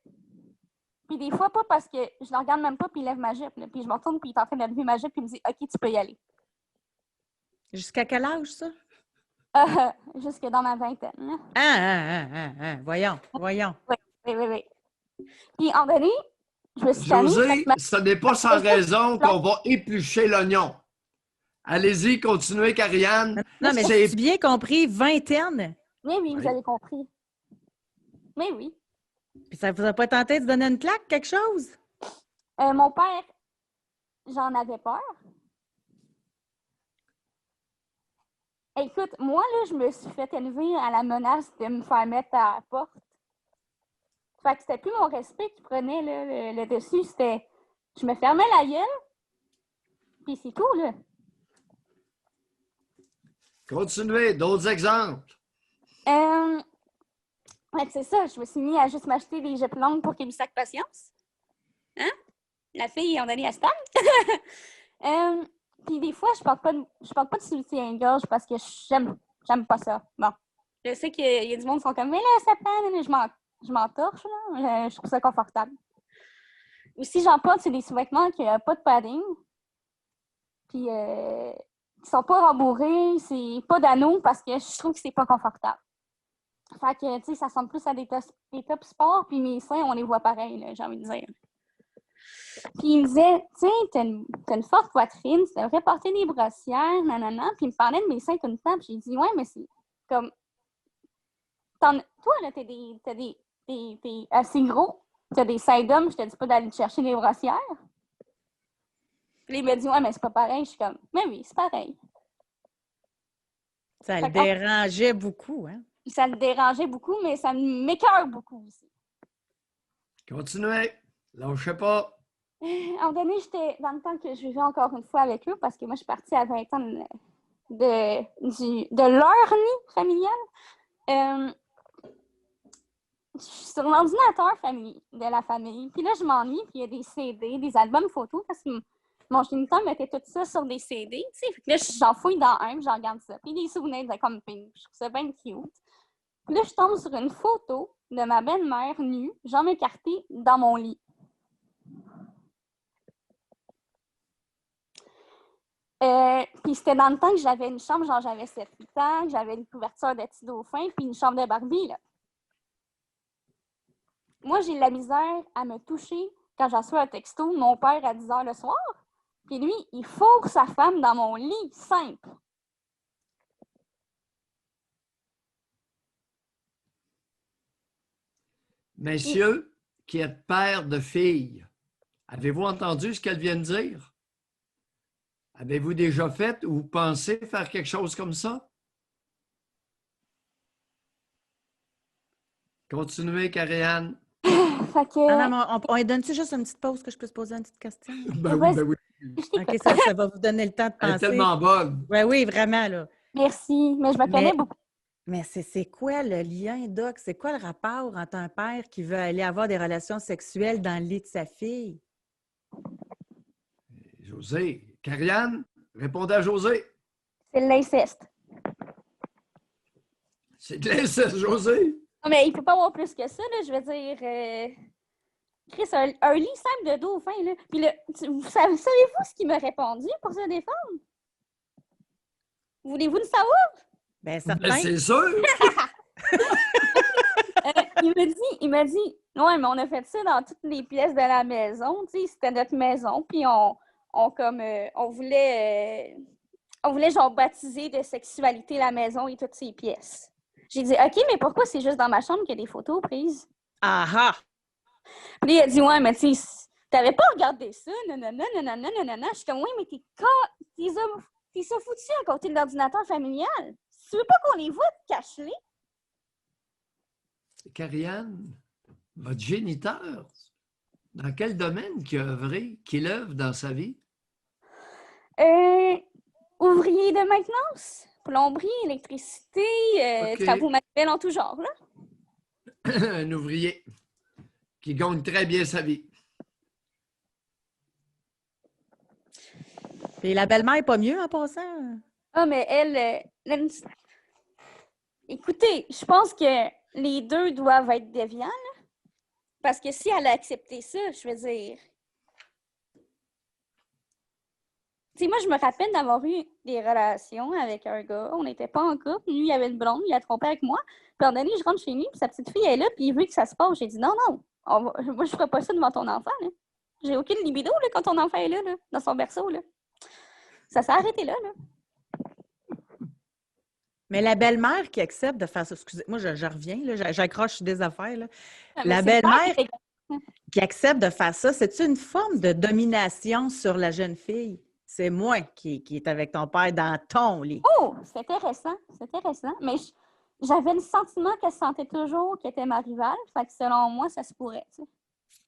Puis des fois, pas parce que je le regarde même pas, puis il lève ma jupe. Là. Puis je me retourne, puis il est en train de lever ma jupe, puis il me dit OK, tu peux y aller. Jusqu'à quel âge, ça? Jusque dans ma vingtaine. Voyons. Oui. Puis en donné, je me suis Josée, ce n'est pas sans raison qu'on va éplucher l'oignon. Allez-y, continuez, Karianne. Non, mais j'ai bien compris, vingtaine. Oui, vous avez compris. Mais oui. Puis ça vous a pas tenté de donner une claque, quelque chose? Mon père, j'en avais peur. Écoute, moi, là, je me suis fait élever à la menace de me faire mettre à la porte. Fait que c'était plus mon respect qui prenait là, le dessus, c'était je me fermais la gueule, puis c'est tout, là. Continuez, d'autres exemples. Ouais, c'est ça, je me suis mis à juste m'acheter des jupes longues pour qu'il me sac patience. Hein? La fille, on allait à Stan. Puis des fois, je porte pas de soutien-gorge parce que j'aime pas ça. Bon, je sais qu'il y a du monde qui sont comme, mais là, ça peine, je m'entorche, là. Je trouve ça confortable. Ou si j'en porte, c'est des sous-vêtements qui n'ont pas de padding. Puis, qui sont pas rembourrés, c'est pas d'anneaux parce que je trouve que c'est pas confortable. Fait que, tu sais, ça ressemble plus à des top sport, puis mes seins, on les voit pareil, là, j'ai envie de dire. Puis il me disait, tu sais, t'as une forte poitrine, tu devrais porter des brossières, nanana. Puis il me parlait de mes seins tout le temps. Puis j'ai dit, ouais, mais c'est comme. Toi, là, t'es assez gros, t'as des seins d'homme, je te dis pas d'aller te chercher des brossières. Puis il m'a dit, ouais, mais c'est pas pareil. Je suis comme, mais oui, c'est pareil. Ça le dérangeait beaucoup, hein? Ça le dérangeait beaucoup, mais ça m'écoeure beaucoup aussi. Continuez. Lâchez pas. À un moment donné, j'étais dans le temps que je vivais encore une fois avec eux, parce que moi, je suis partie à 20 ans de leur nid familial. Je suis sur l'ordinateur de la famille. Puis là, je m'ennuie, puis il y a des CD, des albums photos, parce que mon géniteur mettait tout ça sur des CD. Tu sais. Puis là, j'en fouille dans un, puis j'en regarde ça. Puis des souvenirs de camping. Je trouve ça bien cute. Puis là, je tombe sur une photo de ma belle-mère nue, jambes écartées, dans mon lit. Puis c'était dans le temps que j'avais une chambre, genre j'avais 7-8 ans, que j'avais une couverture de petits dauphins, puis une chambre de Barbie, là. Moi, j'ai de la misère à me toucher quand j'en reçois un texto de mon père à 10 h le soir, puis lui, il fourre sa femme dans mon lit, simple. Messieurs qui êtes pères de filles, avez-vous entendu ce qu'elle vient de dire? Avez-vous déjà fait ou pensé faire quelque chose comme ça? Continuez, Karianne. Fait que... Non, on lui donne-tu juste une petite pause que je puisse poser une petite question? Ben oui, ben oui. OK, ça va vous donner le temps de penser. Elle est tellement bonne. Oui, vraiment, là. Merci, mais je me connais beaucoup. Mais c'est quoi le lien, Doc? C'est quoi le rapport entre un père qui veut aller avoir des relations sexuelles dans le lit de sa fille? José, Karianne, répondez à José. C'est de l'inceste. C'est de l'inceste, José. Non, mais il ne peut pas avoir plus que ça, là. Je veux dire, Chris, un lit simple de dauphin, là. Puis là, savez-vous ce qu'il m'a répondu pour se défendre? Voulez-vous le savoir? Bien, certain. Ben, c'est sûr. Il m'a dit, ouais, mais on a fait ça dans toutes les pièces de la maison, tu sais, c'était notre maison, puis on voulait genre baptiser de sexualité la maison et toutes ses pièces. J'ai dit, OK, mais pourquoi c'est juste dans ma chambre qu'il y a des photos prises? Ah ah! Puis il a dit, ouais, mais tu sais, t'avais pas regardé ça, nanana. Je suis comme, oui, mais t'es ça foutu à côté de l'ordinateur familial. Si tu veux pas qu'on les voit, cache-les. Karianne, votre géniteur, dans quel domaine qu'il a œuvré, qu'il œuvre dans sa vie? Ouvrier de maintenance, plomberie, électricité, travaux manuels en tout genre, là. Un ouvrier qui gagne très bien sa vie. Et la belle-mère n'est pas mieux en passant? Ah, mais elle... Écoutez, je pense que les deux doivent être déviants, là. Parce que si elle a accepté ça, je veux dire... Tu sais, moi, je me rappelle d'avoir eu des relations avec un gars. On n'était pas en couple. Lui, il avait une blonde. Il a trompé avec moi. Puis, à un moment donné, je rentre chez lui. Puis, sa petite fille est là. Puis, il veut que ça se passe. J'ai dit, non. Moi, je ne ferai pas ça devant ton enfant. Là. J'ai aucune libido là, quand ton enfant est là, dans son berceau. Là. Ça s'est arrêté là. Mais la belle-mère qui accepte de faire ça, excusez, moi, je reviens, là, j'accroche des affaires. Là. Ah, la belle-mère qui accepte de faire ça, c'est une forme de domination sur la jeune fille? c'est moi qui est avec ton père dans ton lit. Oh, c'est intéressant. C'est intéressant. Mais j'avais le sentiment qu'elle se sentait toujours qu'elle était ma rivale. Fait que selon moi, ça se pourrait. Tu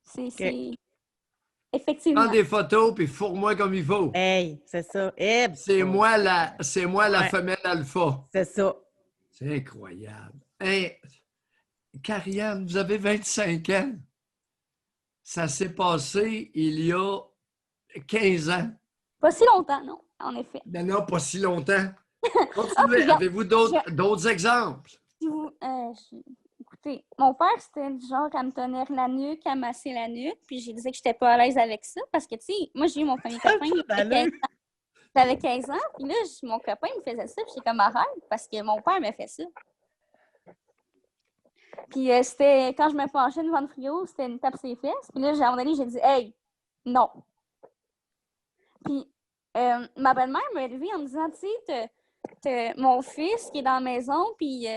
sais. C'est Prends effectivement. des photos puis fourre-moi comme il faut. Hey, c'est ça. Eh, C'est moi la Ouais. femelle alpha. c'est ça. C'est incroyable. Hey, Karianne, vous avez 25 ans. Ça s'est passé il y a 15 ans. Pas si longtemps, non, en effet. Non, pas si longtemps. Ah, Continuez. regarde, Avez-vous d'autres exemples? Si vous, écoutez, mon père, c'était du genre à me tenir la nuque, à masser la nuque, puis j'ai dit que j'étais pas à l'aise avec ça, parce que, tu sais, moi, j'ai eu mon premier copain, j'avais 15 ans, puis là, mon copain me faisait ça, puis j'étais comme arrête, parce que mon père m'a fait ça. Puis c'était, quand je me penchais devant le frigo, c'était une tape sur les fesses, puis là, à un moment donné, j'ai dit « Hey, non! » Puis ma belle-mère m'a élevée en me disant « Tu sais, t'as mon fils qui est dans la maison, puis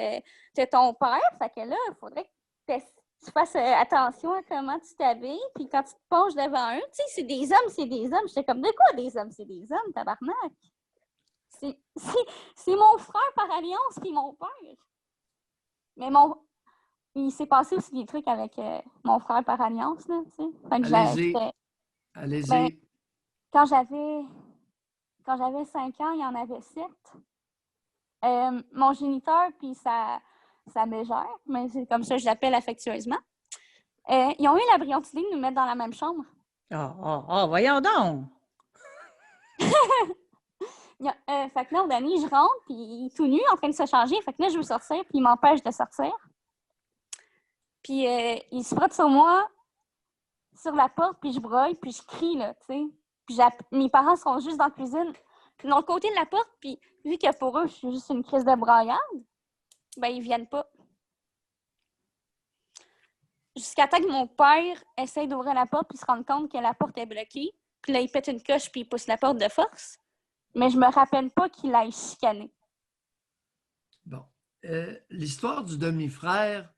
t'as ton père, fait que là, il faudrait que tu fasses attention à comment tu t'habilles, puis quand tu te penches devant eux, tu sais, c'est des hommes, c'est des hommes. » J'étais comme « De quoi des hommes, c'est des hommes, tabarnak? » C'est mon frère par alliance, puis mon père. Mais il s'est passé aussi des trucs avec mon frère par alliance, là, tu sais. Fait que Allez-y. Ben, quand j'avais 5 ans, il y en avait 7. Mon géniteur puis sa mégère, mais c'est comme ça que je l'appelle affectueusement, ils ont eu la brillante idée de nous mettre dans la même chambre. Voyons donc! Fait que là, au dernier, je rentre, puis il est tout nu, en train de se changer. Fait que là, je veux sortir, puis il m'empêche de sortir. Puis il se frotte sur moi, sur la porte, puis je broille, puis je crie, là, tu sais. Puis mes parents sont juste dans la cuisine, de l'autre côté de la porte, puis vu que pour eux, je suis juste une crise de braillade, ben ils viennent pas. Jusqu'à temps que mon père essaye d'ouvrir la porte, puis se rende compte que la porte est bloquée. Puis là, il pète une coche, puis il pousse la porte de force. Mais je me rappelle pas qu'il aille chicaner. Bon. L'histoire du demi-frère,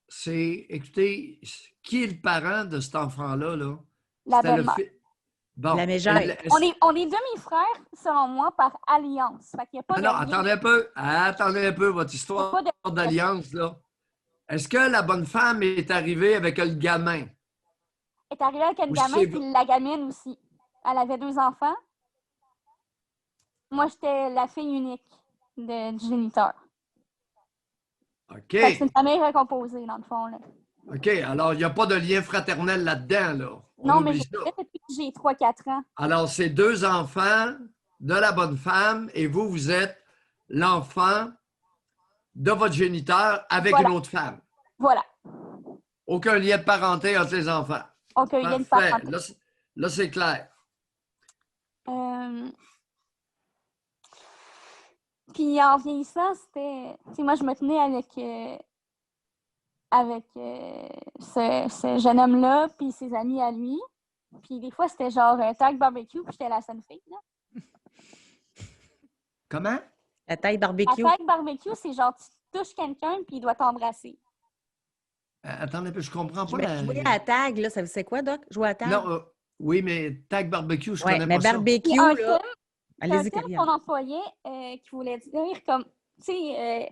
c'est, écoutez, qui est le parent de cet enfant-là? Là? La C'était belle-mère. Bon. La mégère. On est demi-frères, selon moi, par alliance. Fait qu'il y a pas Non, attendez un peu, votre histoire d'alliance, là. Est-ce que la bonne femme est arrivée avec le gamin? Elle est arrivée avec le gamin, puis la gamine aussi. Elle avait 2 enfants. Moi, j'étais la fille unique du géniteur. OK. C'est une famille recomposée, dans le fond, là. OK. Alors, il n'y a pas de lien fraternel là-dedans, là. Non, mais j'ai fait depuis que j'ai 3-4 ans. Alors, c'est 2 enfants de la bonne femme et vous êtes l'enfant de votre géniteur avec une autre femme. Voilà. Aucun lien de parenté entre les enfants. Aucun lien de Parfait. parenté. Là, c'est clair. Puis en vieillissant, c'était... Tu sais, moi, je me tenais avec ce jeune homme-là, puis ses amis à lui. Puis des fois, c'était genre tag barbecue, puis j'étais la seule fille, là. Comment? La taille barbecue. La tag barbecue, c'est genre tu touches quelqu'un, puis il doit t'embrasser. Attendez un peu, je comprends pas. Jouer à la tag, là, ça c'est quoi, Doc? Jouer à la tag? Non, oui, mais tag barbecue, je connais mais pas ça. barbecue, Un là. film, Allez-y, film Karianne. qu'on employait qui voulait dire comme, tu sais,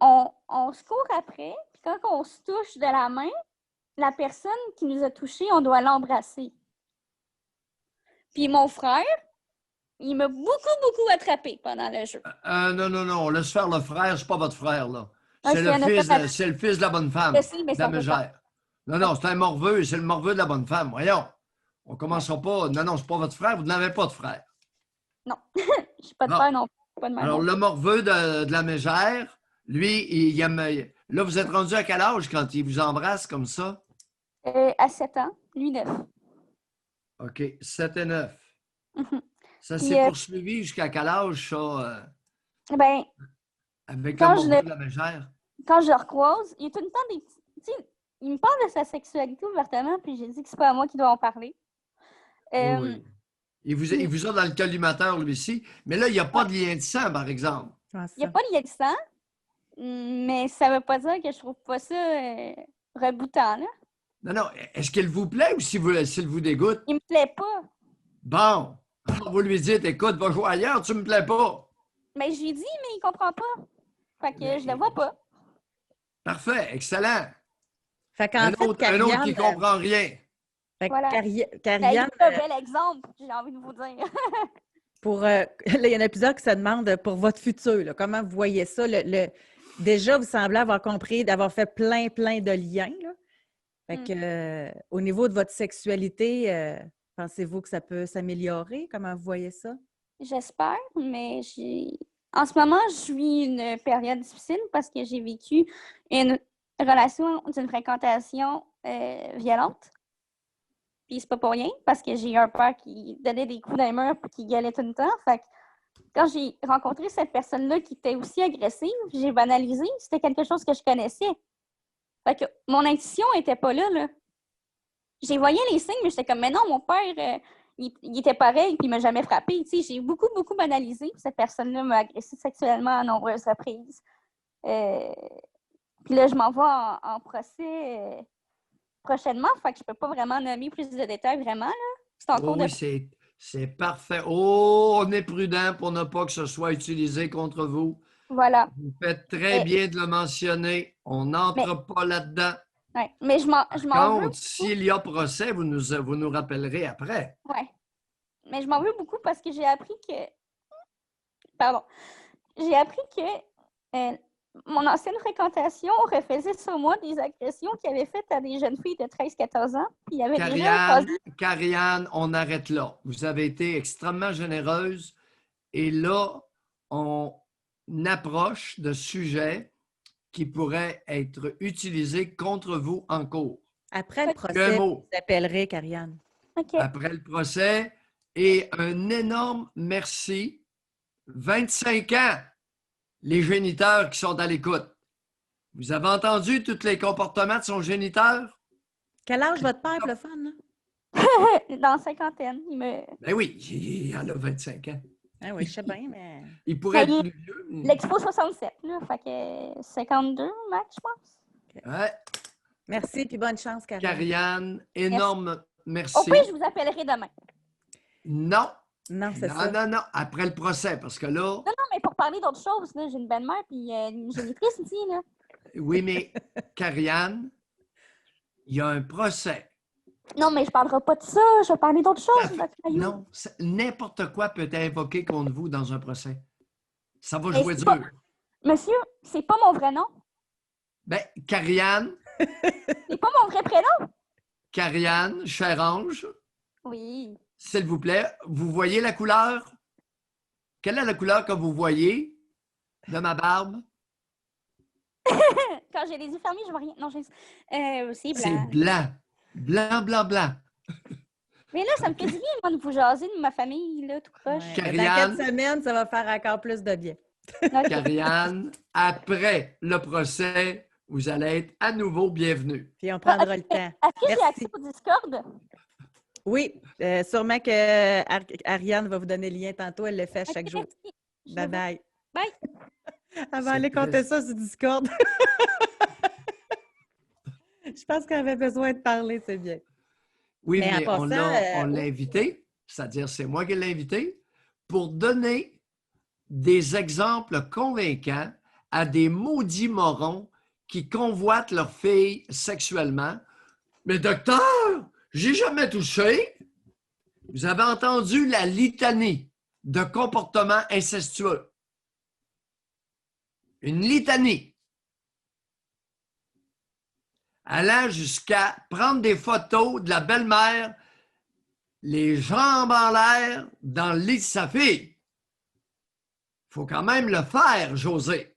on se court après, puis quand on se touche de la main, la personne qui nous a touchés, on doit l'embrasser. Puis mon frère, il m'a beaucoup attrapé pendant le jeu. Non, laisse faire le frère, c'est pas votre frère, là. C'est le fils de la bonne femme, de la mégère. Non, c'est un morveux, c'est le morveux de la bonne femme. Voyons, on commencera pas. Non, c'est pas votre frère, vous n'avez pas de frère. Non, je n'ai pas de frère non plus. Pas de maman. Alors, le morveux de la mégère, lui, il aime... Là, vous êtes rendu à quel âge quand il vous embrasse comme ça? À 7 ans, lui 9. OK, 7 et 9. Mm-hmm. Ça s'est poursuivi jusqu'à quel âge, ça? Ben, avec le morveux de la mégère? Quand je le recroise, il y a tout le temps des petits... Tu sais, il me parle de sa sexualité ouvertement, puis j'ai dit que c'est pas à moi qui dois en parler. Oui. Il vous a dans le collimateur, lui aussi. Mais là, il n'y a pas de lien de sang, par exemple. Il n'y a pas de lien de sang, mais ça ne veut pas dire que je trouve pas ça reboutant, là. Non. Est-ce qu'il vous plaît ou s'il vous dégoûte? Il me plaît pas. Bon. Alors, vous lui dites, écoute, va jouer ailleurs, tu me plais pas. Mais je lui dis, mais il comprend pas. Fait que je le vois pas. Parfait, excellent. Fait qu'en fait, Un autre Karianne, qui comprend rien. fait que Voilà. Karianne, C'est un bel exemple, j'ai envie de vous dire. là, il y en a plusieurs qui se demandent pour votre futur, là, comment vous voyez ça? Déjà, vous semblez avoir compris, d'avoir fait plein de liens. Là. Fait que, au niveau de votre sexualité, pensez-vous que ça peut s'améliorer? Comment vous voyez ça? J'espère, mais en ce moment, je vis une période difficile parce que j'ai vécu une relation d'une fréquentation violente. Puis c'est pas pour rien, parce que j'ai eu un père qui donnait des coups dans les murs et qui gueulait tout le temps. Fait que quand j'ai rencontré cette personne-là qui était aussi agressive, j'ai banalisé. C'était quelque chose que je connaissais. Fait que mon intuition était pas là. J'ai voyé les signes, mais j'étais comme, mais non, mon père, il était pareil, puis il m'a jamais frappé. Tu sais, j'ai beaucoup banalisé. Cette personne-là m'a agressé sexuellement à nombreuses reprises. Puis là, je m'en vais en procès prochainement, fait que je peux pas vraiment nommer plus de détails, vraiment, là. C'est en cours de... Oui, c'est parfait. Oh, on est prudent pour ne pas que ce soit utilisé contre vous. Voilà. Vous faites très bien de le mentionner. On n'entre pas là-dedans. Ouais. Mais je m'en veux. Contre, s'il y a procès, vous nous rappellerez après. Ouais. Mais je m'en veux beaucoup parce que j'ai appris que... Pardon. J'ai appris que mon ancienne fréquentation refaisait sur moi des agressions qu'il avait faites à des jeunes filles de 13-14 ans. Puis il avait Karianne, on arrête là. Vous avez été extrêmement généreuse. Et là, on approche de sujets qui pourraient être utilisés contre vous en cours. Après le procès, vous appellerez Karianne. Okay. Après le procès. Et un énorme merci. 25 ans, les géniteurs qui sont à l'écoute. Vous avez entendu tous les comportements de son géniteur? Quel âge votre père, pour le fun? Là? Dans cinquantaine. Ben oui, il en a 25 ans. Ah oui, je sais bien, mais... Il pourrait être plus vieux. L'Expo 67, là. Fait que 52 max, je pense. Okay. Ouais. Merci, puis bonne chance, Karianne. Karianne, énorme merci. Au pire, je vous appellerai demain. Non. Non, c'est ça. Non. Après le procès, parce que là... Non, mais pour parler d'autre chose, là, j'ai une belle-mère puis une génitrice ici, là. Oui, mais Karianne, il y a un procès. Non, mais je ne parlerai pas de ça. Je vais parler d'autre chose. Non, n'importe quoi peut être invoqué contre vous dans un procès. Ça va jouer dur. Monsieur, c'est pas mon vrai nom. Ben, Karianne. C'est pas mon vrai prénom. Karianne, cher ange. Oui. S'il vous plaît, vous voyez la couleur? Quelle est la couleur que vous voyez de ma barbe? Quand j'ai les yeux fermés, je vois rien. Non, c'est blanc. C'est blanc. Blanc. Mais là, ça me fait du bien, moi, de vous jaser de ma famille, là, tout croche. Ouais, dans 4 semaines, ça va faire encore plus de bien. Karianne, après le procès, vous allez être à nouveau bienvenue. Puis on prendra le temps. Est-ce que j'ai accès au Discord? Oui, sûrement que Ariane va vous donner le lien tantôt. Elle le fait chaque jour. Bye. Bye. Elle va aller compter ça sur Discord. Je pense qu'elle avait besoin de parler, c'est bien. Oui, mais on l'a invité, c'est-à-dire c'est moi qui l'ai invité, pour donner des exemples convaincants à des maudits morons qui convoitent leur fille sexuellement. Mais docteur, j'ai jamais touché. Vous avez entendu la litanie de comportements incestueux. Une litanie. Allant jusqu'à prendre des photos de la belle-mère, les jambes en l'air, dans le lit de sa fille. Il faut quand même le faire, José.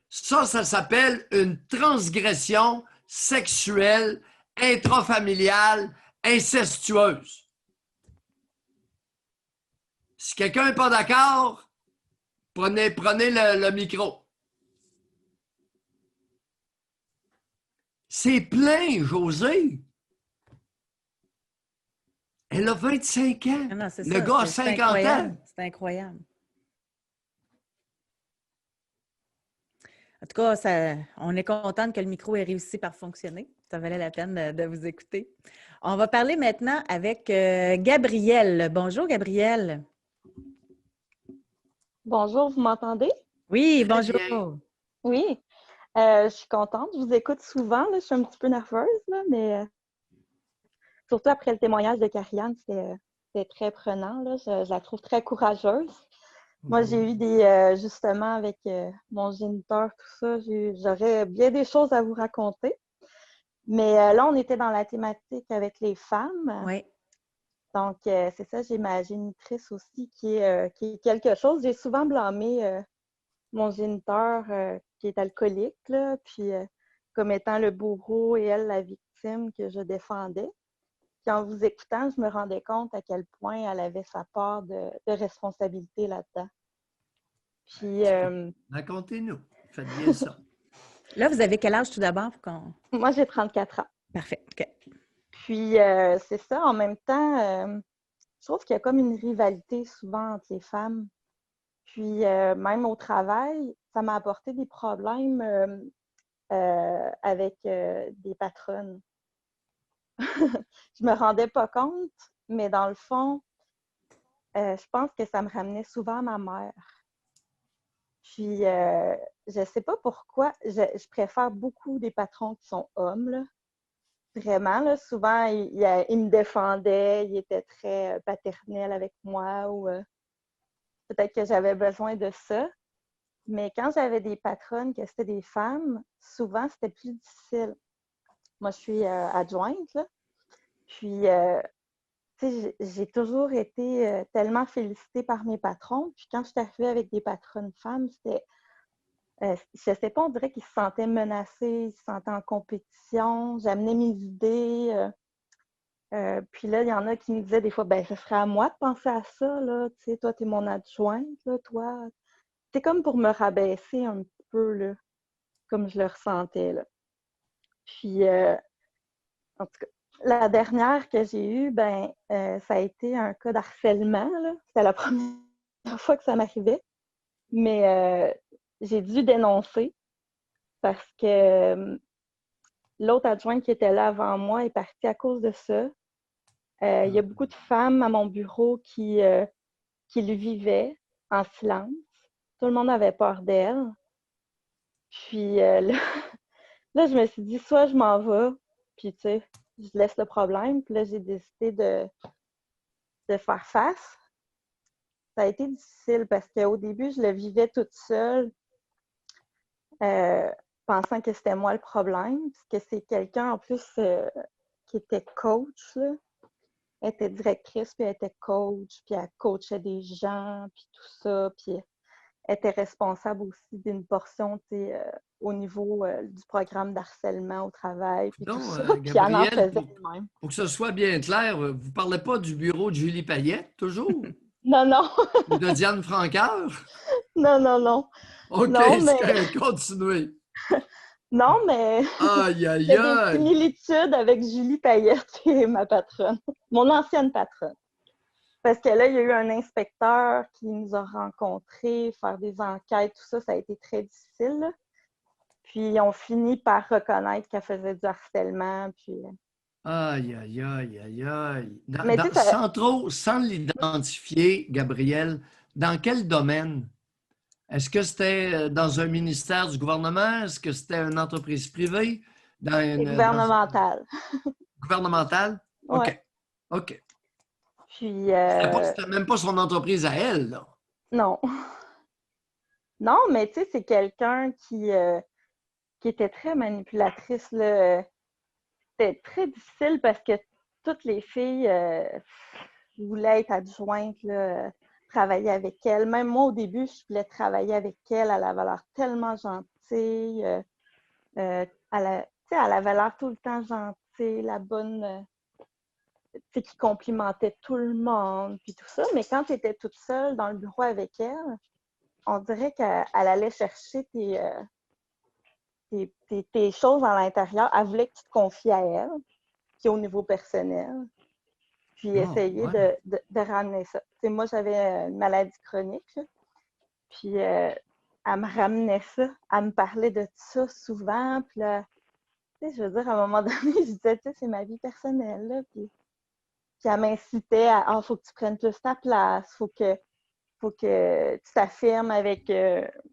Ça s'appelle une transgression sexuelle, intrafamiliale, incestueuse. Si quelqu'un n'est pas d'accord, prenez le micro. C'est plein, José. Elle a 25 ans. Non, le gars a 50 ans. C'est incroyable. En tout cas, on est contente que le micro ait réussi par fonctionner. Ça valait la peine de vous écouter. On va parler maintenant avec Gabrielle. Bonjour, Gabrielle. Bonjour, vous m'entendez? Oui, Très bien. bonjour. Oui, je suis contente. Je vous écoute souvent. Là, je suis un petit peu nerveuse, là, mais surtout après le témoignage de Karianne, c'était très prenant. Là. Je la trouve très courageuse. Moi, j'ai eu justement, avec mon géniteur, tout ça, j'aurais bien des choses à vous raconter. Mais là, on était dans la thématique avec les femmes. Oui. Donc, c'est ça, j'ai ma génitrice aussi qui est quelque chose. J'ai souvent blâmé mon géniteur qui est alcoolique, là, puis comme étant le bourreau et elle la victime que je défendais. Puis en vous écoutant, je me rendais compte à quel point elle avait sa part de responsabilité là-dedans. Puis Racontez-nous. Faites bien ça. Là, vous avez quel âge tout d'abord pour qu'on... moi, j'ai 34 ans. Parfait. OK. Puis c'est ça, en même temps, je trouve qu'il y a comme une rivalité souvent entre les femmes. Puis même au travail, ça m'a apporté des problèmes avec des patronnes. Je me rendais pas compte, mais dans le fond, je pense que ça me ramenait souvent à ma mère. Puis, je sais pas pourquoi, je préfère beaucoup des patrons qui sont hommes, là. Vraiment, là, souvent, ils me défendaient, ils étaient très paternels avec moi ou peut-être que j'avais besoin de ça. Mais quand j'avais des patronnes que c'était des femmes, souvent, c'était plus difficile. Moi, je suis adjointe, là. Puis, tu sais, j'ai toujours été tellement félicitée par mes patrons. Puis quand je suis arrivée avec des patronnes femmes, c'était, je sais pas, on dirait qu'ils se sentaient menacés, ils se sentaient en compétition. J'amenais mes idées. Puis là, il y en a qui me disaient des fois, ben, ce serait à moi de penser à ça, là. Tu sais, toi, t'es mon adjointe, là, toi. C'est comme pour me rabaisser un petit peu, là, comme je le ressentais, là. Puis, en tout cas, la dernière que j'ai eue, ben, ça a été un cas d'harcèlement, là. C'était la première fois que ça m'arrivait. Mais j'ai dû dénoncer parce que l'autre adjointe qui était là avant moi est partie à cause de ça. Il y a beaucoup de femmes à mon bureau qui le vivaient en silence. Tout le monde avait peur d'elle. Puis là, là, je me suis dit, soit je m'en vais, puis tu sais, je laisse le problème. Puis là, j'ai décidé de faire face. Ça a été difficile parce qu'au début, je le vivais toute seule, pensant que c'était moi le problème, parce que c'est quelqu'un en plus qui était coach, là. Elle était directrice, puis elle était coach, puis elle coachait des gens, puis tout ça, puis elle était responsable aussi d'une portion, tu sais, au niveau du programme d'harcèlement au travail, puis tout Donc, ça, puis elle en Gabrielle, faisait elle-même. pour que ce soit bien clair, vous ne parlez pas du bureau de Julie Payette, toujours? Non, non, Ou de Diane Francaire? non, non, non. OK, Non, c'est mais, correct. Continuez. non, mais Aïe, il aïe, y a des aïe. similitudes avec Julie Payette, qui est ma patronne, mon ancienne patronne. Parce que là, il y a eu un inspecteur qui nous a rencontrés, faire des enquêtes, tout ça, ça a été très difficile, là. Puis on finit par reconnaître qu'elle faisait du harcèlement. Puis... Aïe, aïe, aïe, aïe, aïe. Mais tu sais, ça... Sans l'identifier, Gabriel, dans quel domaine? Est-ce que c'était dans un ministère du gouvernement? Est-ce que c'était une entreprise privée? c'est gouvernemental. Gouvernementale? Ouais. OK. OK. Puis, C'était même pas son entreprise à elle, là. non. Non, mais tu sais, c'est quelqu'un qui était très manipulatrice, là. C'était très difficile parce que toutes les filles voulaient être adjointes, là, travailler avec elle. Même moi, au début, je voulais travailler avec elle. Elle avait l'air tellement gentille. Elle avait l'air tout le temps gentille, la bonne, qui complimentait tout le monde, puis tout ça. Mais quand tu étais toute seule dans le bureau avec elle, on dirait qu'elle allait chercher tes choses à l'intérieur. Elle voulait que tu te confies à elle, puis au niveau personnel, puis essayer de ramener ça. T'sais, moi, j'avais une maladie chronique, là, puis elle me ramenait ça. Elle me parlait de ça souvent, puis là, Tu sais, je veux dire, à un moment donné, je disais, tu sais, c'est ma vie personnelle, là. Puis elle m'incitait à, ah, faut que tu prennes plus ta place, faut que tu t'affirmes avec,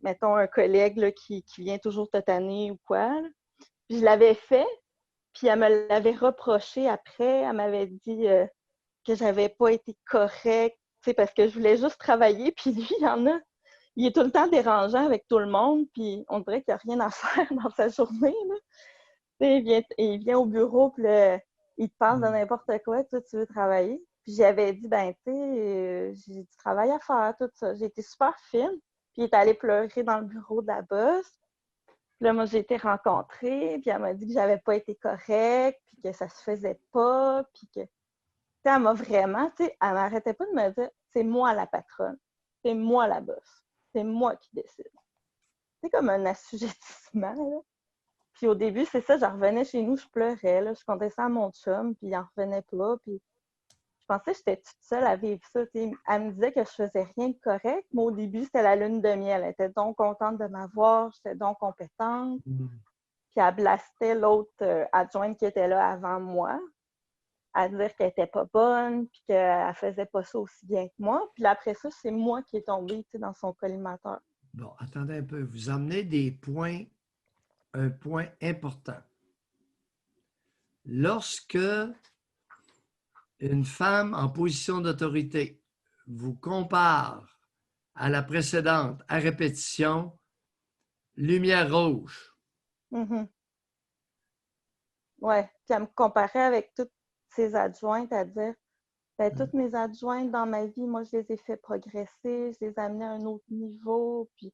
mettons, un collègue là, qui vient toujours te tanner ou quoi. Là. Puis je l'avais fait, puis elle me l'avait reproché après. Elle m'avait dit que j'avais pas été correcte, tu sais, parce que je voulais juste travailler. Puis lui, il est tout le temps dérangeant avec tout le monde, puis on dirait qu'il n'y a rien à faire dans sa journée. Là. Tu sais, il vient au bureau, puis là, il te parle de n'importe quoi, toi, tu veux travailler. Puis j'avais dit, ben, tu sais, j'ai du travail à faire, tout ça. J'ai été super fine. Puis il est allé pleurer dans le bureau de la boss. Puis là, moi, j'ai été rencontrée, puis elle m'a dit que j'avais pas été correcte, puis que ça se faisait pas, puis que... Tu sais, elle m'a vraiment, tu sais, elle m'arrêtait pas de me dire, c'est moi la patronne, c'est moi la boss, c'est moi qui décide. C'est comme un assujettissement, là. Puis au début, c'est ça, je revenais chez nous, je pleurais, là, je contais ça à mon chum, puis il en revenait pas, puis je pensais que j'étais toute seule à vivre ça. T'sais. Elle me disait que je faisais rien de correct, mais au début, c'était la lune de miel. Elle était donc contente de m'avoir, j'étais donc compétente. Puis elle blastait l'autre adjointe qui était là avant moi, à dire qu'elle était pas bonne, puis qu'elle faisait pas ça aussi bien que moi. Puis après ça, c'est moi qui est tombée dans son collimateur. Bon, attendez un peu. Vous amenez un point important. Lorsque une femme en position d'autorité vous compare à la précédente à répétition, lumière rouge. Mm-hmm. Oui, puis elle me comparait avec toutes ses adjointes à dire, ben, toutes mes adjointes dans ma vie, moi, je les ai fait progresser, je les ai amenées à un autre niveau, puis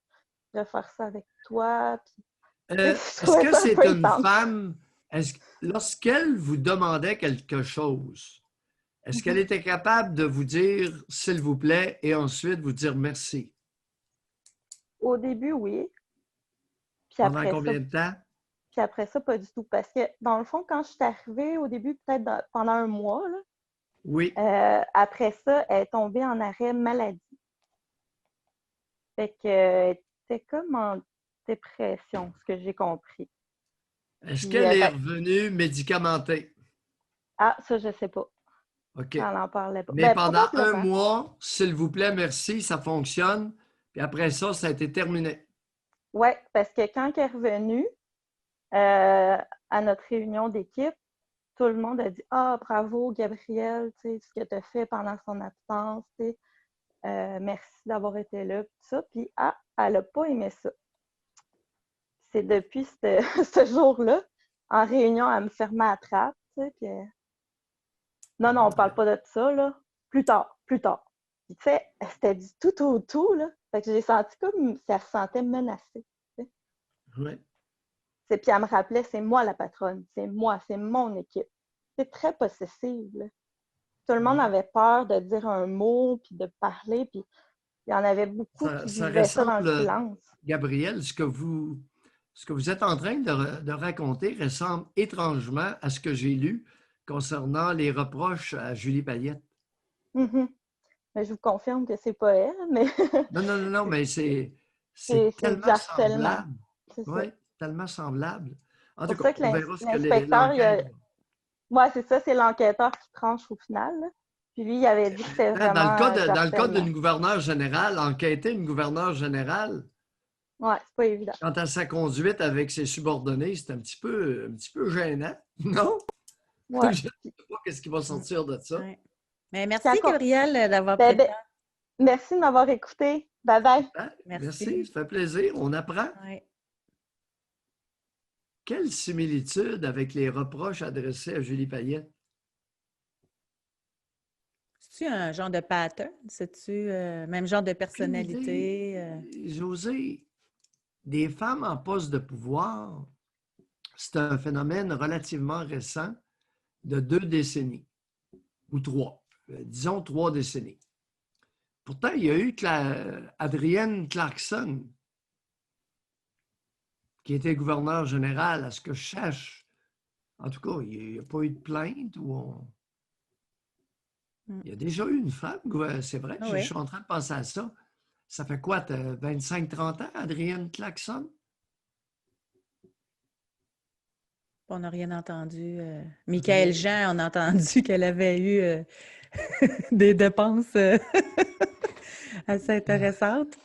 je vais faire ça avec toi. Puis, est-ce que c'est une femme, lorsqu'elle vous demandait quelque chose, est-ce qu'elle était capable de vous dire « s'il vous plaît » et ensuite vous dire « merci » ? Au début, oui. Puis Pendant après combien de temps? Puis après ça, pas du tout. Parce que, dans le fond, quand je suis arrivée, au début, peut-être pendant un mois, là, oui. Après ça, elle est tombée en arrêt maladie. Fait que c'était comme en dépression, ce que j'ai compris. Est-ce qu'elle est revenue médicamentée? Ah, ça, je sais pas. OK. Elle n'en parlait pas. Mais pendant un mois, s'il vous plaît, merci, ça fonctionne. Puis après ça, ça a été terminé. Oui, parce que quand elle est revenue à notre réunion d'équipe, tout le monde a dit « Ah, bravo, Gabrielle, ce que tu as fait pendant son absence, merci d'avoir été là. » Tout ça. Puis, elle n'a pas aimé ça. C'est depuis ce jour-là, en réunion, elle me fermait à trappe. Puis, non, on ne parle pas de ça, là. Plus tard. Puis, tu sais, c'était du tout au tout, là. Fait que j'ai senti comme si elle se sentait menacée. Oui. Puis elle me rappelait, c'est moi la patronne, c'est moi, c'est mon équipe. C'est très possessive, là. Tout le monde avait peur de dire un mot, puis de parler, puis il y en avait beaucoup qui vivaient ça dans le silence. Gabrielle, ce que vous êtes en train de raconter ressemble étrangement à ce que j'ai lu concernant les reproches à Julie Payette. Mm-hmm. Mais je vous confirme que c'est pas elle, mais... non, mais c'est tellement semblable. Oui, tellement semblable. En tout cas, on verra ce que l'enquête... Oui, c'est ça, c'est l'enquêteur qui tranche au final. Là. Puis lui, il avait dit que c'était vraiment... Dans le cas d'une gouverneure générale, enquêter une gouverneure générale... Oui, c'est pas évident. Quant à sa conduite avec ses subordonnés, c'est un petit peu gênant, non? Ouais. Je ne sais pas ce qui va sortir de ça. Ouais. Mais merci, Gabrielle, d'avoir pris le temps. Merci de m'avoir écouté. Bye-bye. Merci, ça fait plaisir. On apprend. Ouais. Quelle similitude avec les reproches adressés à Julie Payette? C'est-tu un genre de pattern? C'est-tu même genre de personnalité? José, des femmes en poste de pouvoir, c'est un phénomène relativement récent de 2 décennies, ou 3, disons 3 décennies. Pourtant, il y a eu Adrienne Clarkson, qui était gouverneure générale, à ce que je sache. En tout cas, il n'y a pas eu de plainte où Il y a déjà eu une femme, c'est vrai, je suis en train de penser à ça. Ça fait quoi, 25-30 ans, Adrienne Clarkson? On n'a rien entendu. Michaël Jean, on a entendu qu'elle avait eu des dépenses assez intéressantes.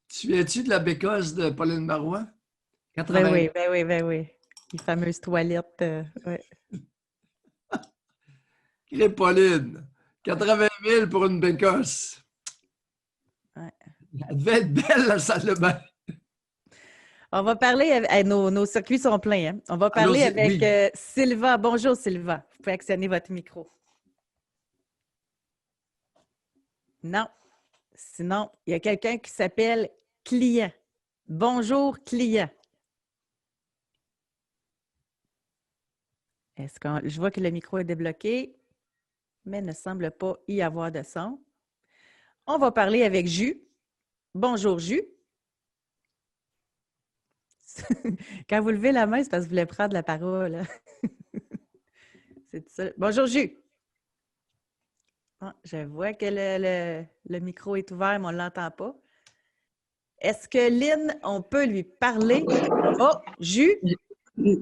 Tu viens-tu de la bécosse de Pauline Marois? 80. Ben oui. Les fameuses toilettes. Ouais. Crée Pauline, 80 000 pour une bécosse. Ouais. Elle devait être belle, la salle de bain. On va parler, nos circuits sont pleins. Hein? On va parler avec Sylva. Bonjour Sylva. Vous pouvez actionner votre micro. Non. Sinon, il y a quelqu'un qui s'appelle Client. Bonjour Client. Je vois que le micro est débloqué, mais ne semble pas y avoir de son. On va parler avec Jus. Bonjour Jus. Quand vous levez la main, c'est parce que vous voulez prendre la parole. C'est ça. Bonjour Jus. Ah, je vois que le micro est ouvert, mais on ne l'entend pas. Est-ce que Lynn, on peut lui parler? Oh, Jus?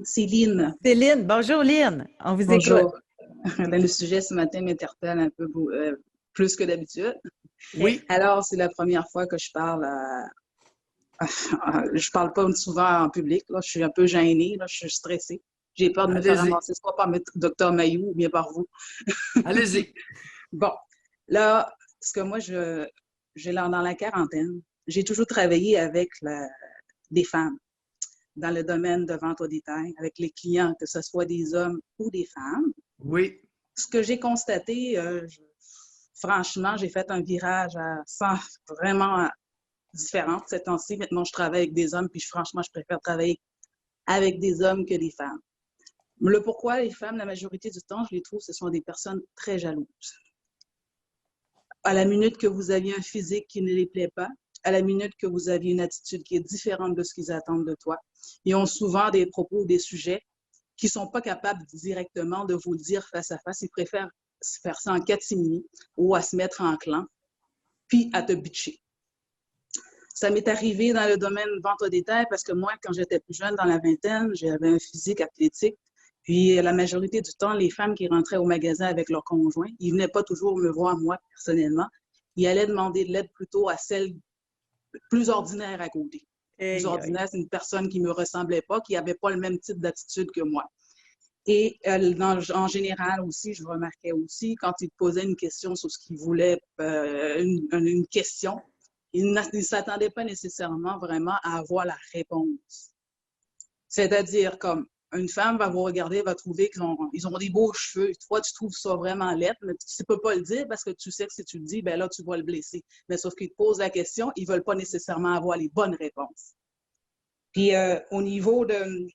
C'est Lynn. C'est Lynn. Bonjour Lynn. On vous Bonjour. écoute. Le sujet ce matin m'interpelle un peu plus que d'habitude. Oui. Alors, c'est la première fois que je parle. Je parle pas souvent en public. Là. Je suis un peu gênée. Là. Je suis stressée. J'ai peur de me faire ramasser, soit par Dr Mayou ou bien par vous. Allez-y. Bon, là, parce que moi, j'ai dans la quarantaine, j'ai toujours travaillé avec des femmes dans le domaine de vente au détail, avec les clients, que ce soit des hommes ou des femmes. Oui. Ce que j'ai constaté, franchement, j'ai fait un virage à 100 vraiment différent cette temps-ci. Maintenant, je travaille avec des hommes, puis franchement, je préfère travailler avec des hommes que des femmes. Le pourquoi, les femmes, la majorité du temps, je les trouve, ce sont des personnes très jalouses. À la minute que vous aviez un physique qui ne les plaît pas, à la minute que vous aviez une attitude qui est différente de ce qu'ils attendent de toi, ils ont souvent des propos, des sujets qui ne sont pas capables directement de vous le dire face à face. Ils préfèrent faire ça en catimini ou à se mettre en clan, puis à te bitcher. Ça m'est arrivé dans le domaine vente au détail parce que moi, quand j'étais plus jeune, dans la vingtaine, j'avais un physique athlétique. Puis la majorité du temps, les femmes qui rentraient au magasin avec leur conjoint, ils ne venaient pas toujours me voir moi personnellement. Ils allaient demander de l'aide plutôt à celle plus ordinaire à côté. Plus ordinaire, c'est une personne qui ne me ressemblait pas, qui n'avait pas le même type d'attitude que moi. Et en général aussi, je remarquais aussi, quand ils posaient une question sur ce qu'ils voulaient, une question, ils ne s'attendaient pas nécessairement vraiment à avoir la réponse. C'est-à-dire, comme une femme va vous regarder, va trouver qu'ils ont des beaux cheveux. Toi, tu trouves ça vraiment laid, mais tu ne peux pas le dire parce que tu sais que si tu le dis, ben là, tu vas le blesser. Mais sauf qu'ils te posent la question, ils ne veulent pas nécessairement avoir les bonnes réponses. Puis, au niveau de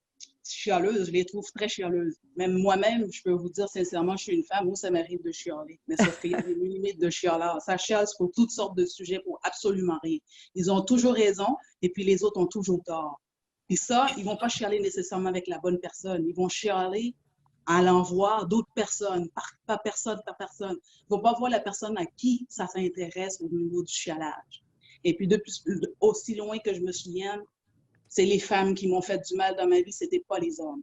chialeuse, je les trouve très chialeuses. Même moi-même, je peux vous dire sincèrement, je suis une femme où ça m'arrive de chialer. Mais sauf qu'il y a des limites de chialage. Ça chiale pour toutes sortes de sujets, pour absolument rien. Ils ont toujours raison et puis les autres ont toujours tort. Puis ça, ils ne vont pas chialer nécessairement avec la bonne personne. Ils vont chialer à l'envoi d'autres personnes, par personne par personne. Ils ne vont pas voir la personne à qui ça s'intéresse au niveau du chialage. Et puis, aussi loin que je me souvienne, c'est les femmes qui m'ont fait du mal dans ma vie, ce n'était pas les hommes.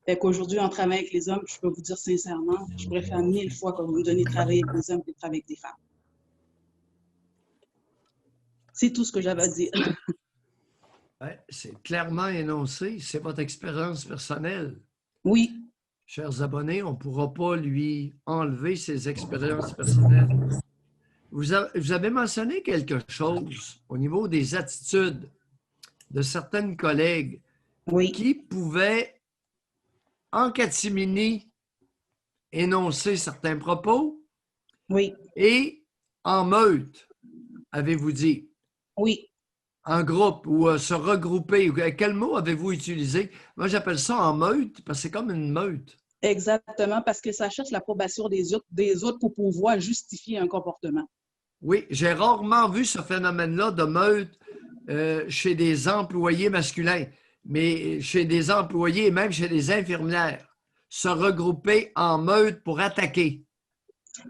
Fait qu'aujourd'hui, en travaillant avec les hommes, je peux vous dire sincèrement, je préfère 1000 fois que vous me donnez de travailler avec des hommes que de travailler avec des femmes. C'est tout ce que j'avais à dire. Ouais, c'est clairement énoncé. C'est votre expérience personnelle. Oui. Chers abonnés, on ne pourra pas lui enlever ses expériences personnelles. Vous avez mentionné quelque chose au niveau des attitudes de certaines collègues qui pouvaient, en catimini, énoncer certains propos et en meute, avez-vous dit? Oui. En groupe ou se regrouper. Quel mot avez-vous utilisé? Moi, j'appelle ça en meute parce que c'est comme une meute. Exactement, parce que ça cherche l'approbation des autres pour pouvoir justifier un comportement. Oui, j'ai rarement vu ce phénomène-là de meute chez des employés masculins, mais chez des employés et même chez des infirmières. Se regrouper en meute pour attaquer.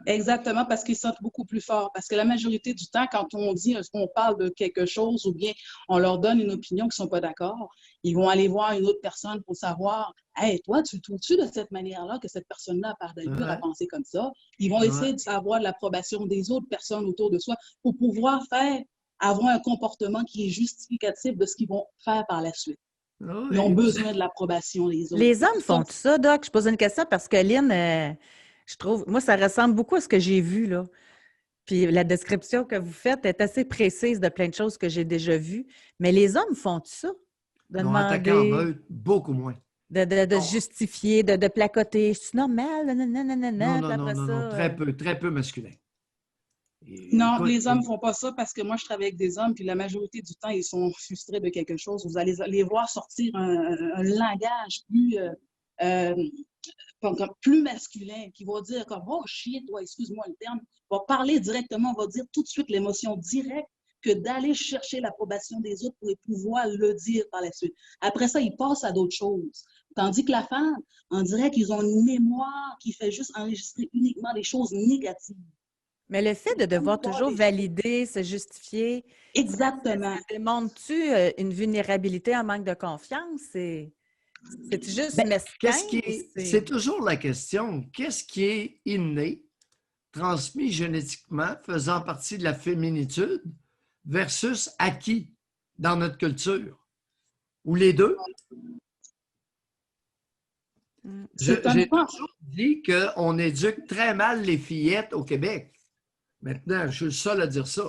Exactement, parce qu'ils sentent beaucoup plus fort. Parce que la majorité du temps, quand on parle de quelque chose ou bien on leur donne une opinion qu'ils ne sont pas d'accord, ils vont aller voir une autre personne pour savoir, hey, toi, tu le trouves-tu de cette manière-là que cette personne-là a par d'allure à Ouais, penser comme ça? Ils vont ouais. essayer de savoir l'approbation des autres personnes autour de soi pour pouvoir avoir un comportement qui est justificatif de ce qu'ils vont faire par la suite. Ils ont Oui. besoin de l'approbation des autres. Les hommes font ça, Doc? Je pose une question parce que Lynn, je trouve, moi, ça ressemble beaucoup à ce que j'ai vu, là. Puis la description que vous faites est assez précise de plein de choses que j'ai déjà vues. Mais les hommes font ça? De Non, attaquer en demander, meute, beaucoup moins. de Non, justifier, de placoter. C'est normal, non, nanana, puis non, non, après non, ça. non, très peu masculin. Non, Écoute, les hommes ne font pas ça parce que moi, je travaille avec des hommes, puis la majorité du temps, ils sont frustrés de quelque chose. Vous allez les voir sortir un langage euh, plus masculin, qui va dire comme oh shit, ouais, excuse-moi le terme, va parler directement, va dire tout de suite l'émotion directe que d'aller chercher l'approbation des autres pour pouvoir le dire par la suite. Après ça, ils passent à d'autres choses. Tandis que la femme, on dirait qu'ils ont une mémoire qui fait juste enregistrer uniquement des choses négatives. Mais le fait de devoir toujours Des... valider, se justifier, Exactement. ça démontre-tu une vulnérabilité, un manque de confiance? C'est juste Ben, mesquin? c'est toujours la question, qu'est-ce qui est inné, transmis génétiquement, faisant partie de la féminitude, versus acquis dans notre culture? Ou les deux? J'ai toujours dit qu'on éduque très mal les fillettes au Québec. Maintenant, je suis le seul à dire ça.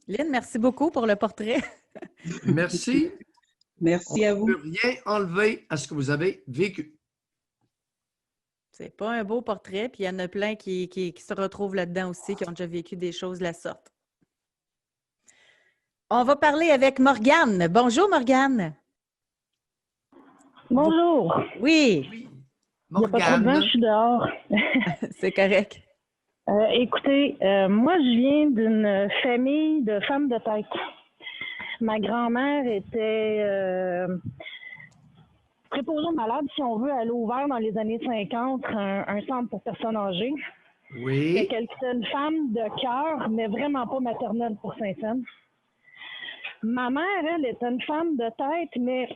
Lynn, merci beaucoup pour le portrait. Merci. Merci à vous. On ne peut rien enlever à ce que vous avez vécu. C'est pas un beau portrait, puis il y en a plein qui se retrouvent là-dedans aussi, qui ont déjà vécu des choses de la sorte. On va parler avec Morgane. Bonjour, Morgane. Bonjour. Oui. Oui. Il n'y a pas trop de vent, je suis dehors. C'est correct. Écoutez, moi, je viens d'une famille de femmes de tête. Ma grand-mère était préposée aux malades, si on veut. Elle a ouvert dans les années 50 un centre pour personnes âgées. Oui. C'est une femme de cœur, mais vraiment pas maternelle pour Saint-Saëns. Ma mère, elle, était une femme de tête, mais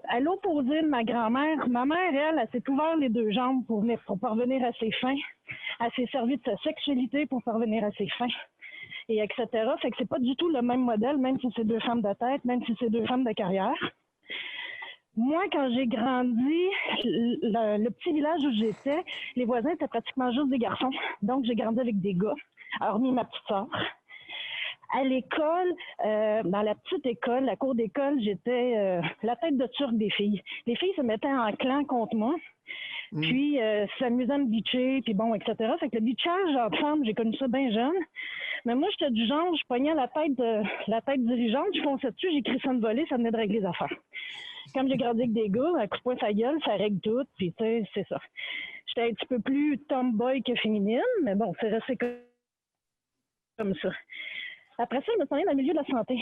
à l'opposé de ma grand-mère, ma mère, elle s'est ouvert les deux jambes pour parvenir à ses fins. Elle s'est servie de sa sexualité pour parvenir à ses fins, et etc. Fait que c'est pas du tout le même modèle, même si c'est deux femmes de tête, même si c'est deux femmes de carrière. Moi, quand j'ai grandi, le petit village où j'étais, les voisins étaient pratiquement juste des garçons. Donc, j'ai grandi avec des gars, hormis ma petite sœur. À l'école, dans la petite école, la cour d'école, j'étais la tête de turc des filles. Les filles se mettaient en clan contre moi, puis s'amusaient à me bitcher, puis bon, etc. Fait que le bitchage entre femmes, j'ai connu ça bien jeune. Mais moi, j'étais du genre, je pognais la tête dirigeante, je fonçais dessus, j'écris ça de volée, ça venait de régler les affaires. Comme j'ai grandi avec des gars, un coup de poing sa gueule, ça règle tout, puis tu sais, c'est ça. J'étais un petit peu plus tomboy que féminine, mais bon, c'est resté comme ça. Après ça, je me suis allée dans le milieu de la santé.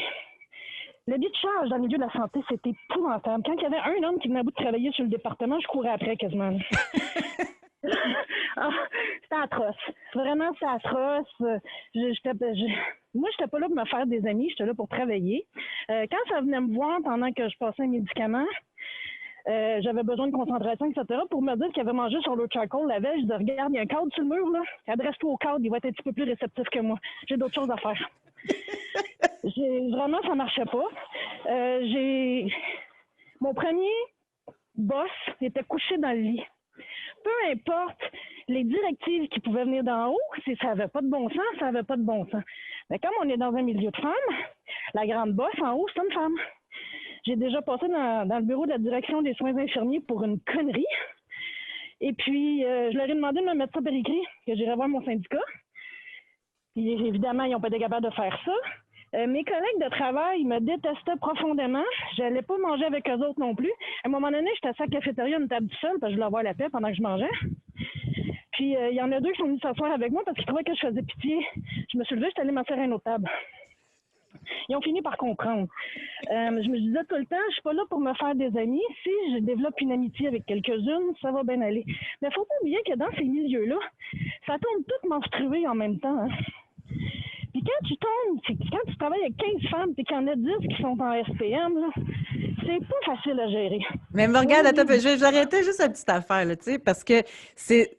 Le bitchage dans le milieu de la santé, c'était épouvantable. Quand il y avait un homme qui venait à bout de travailler sur le département, je courais après quasiment. C'était atroce. Vraiment, c'était atroce. Moi, j'étais pas là pour me faire des amis, j'étais là pour travailler. Quand ça venait me voir pendant que je passais un médicament, j'avais besoin de concentration, etc. Pour me dire qu'il avait mangé sur le charcoal la veille, je disais, regarde, il y a un cadre sur le mur, là. Adresse-toi au cadre, il va être un petit peu plus réceptif que moi. J'ai d'autres choses à faire. Vraiment, ça marchait pas. Mon premier boss était couché dans le lit. Peu importe les directives qui pouvaient venir d'en haut, si ça n'avait pas de bon sens, ça n'avait pas de bon sens. Mais comme on est dans un milieu de femmes, la grande boss en haut, c'est une femme. J'ai déjà passé dans le bureau de la direction des soins infirmiers pour une connerie. Et puis, je leur ai demandé de me mettre ça par écrit, que j'irais voir mon syndicat. Puis, évidemment, ils n'ont pas été capables de faire ça. Mes collègues de travail me détestaient profondément. Je n'allais pas manger avec eux autres non plus. À un moment donné, j'étais assis à la cafétéria, une table seule, parce que je voulais avoir la paix pendant que je mangeais. Puis, il y en a deux qui sont venus s'asseoir avec moi parce qu'ils trouvaient que je faisais pitié. Je me suis levée, je suis allée m'asseoir à une autre table. Ils ont fini par comprendre. Je me disais tout le temps, je suis pas là pour me faire des amis. Si je développe une amitié avec quelques-unes, ça va bien aller. Mais il faut pas oublier que dans ces milieux-là, ça tombe toutes menstruées en même temps. Hein. Puis quand tu travailles avec 15 femmes et qu'il y en a 10 qui sont en SPM, là, c'est pas facile à gérer. Mais Morgane, attends, je vais arrêter juste une petite affaire, là, tu sais, parce que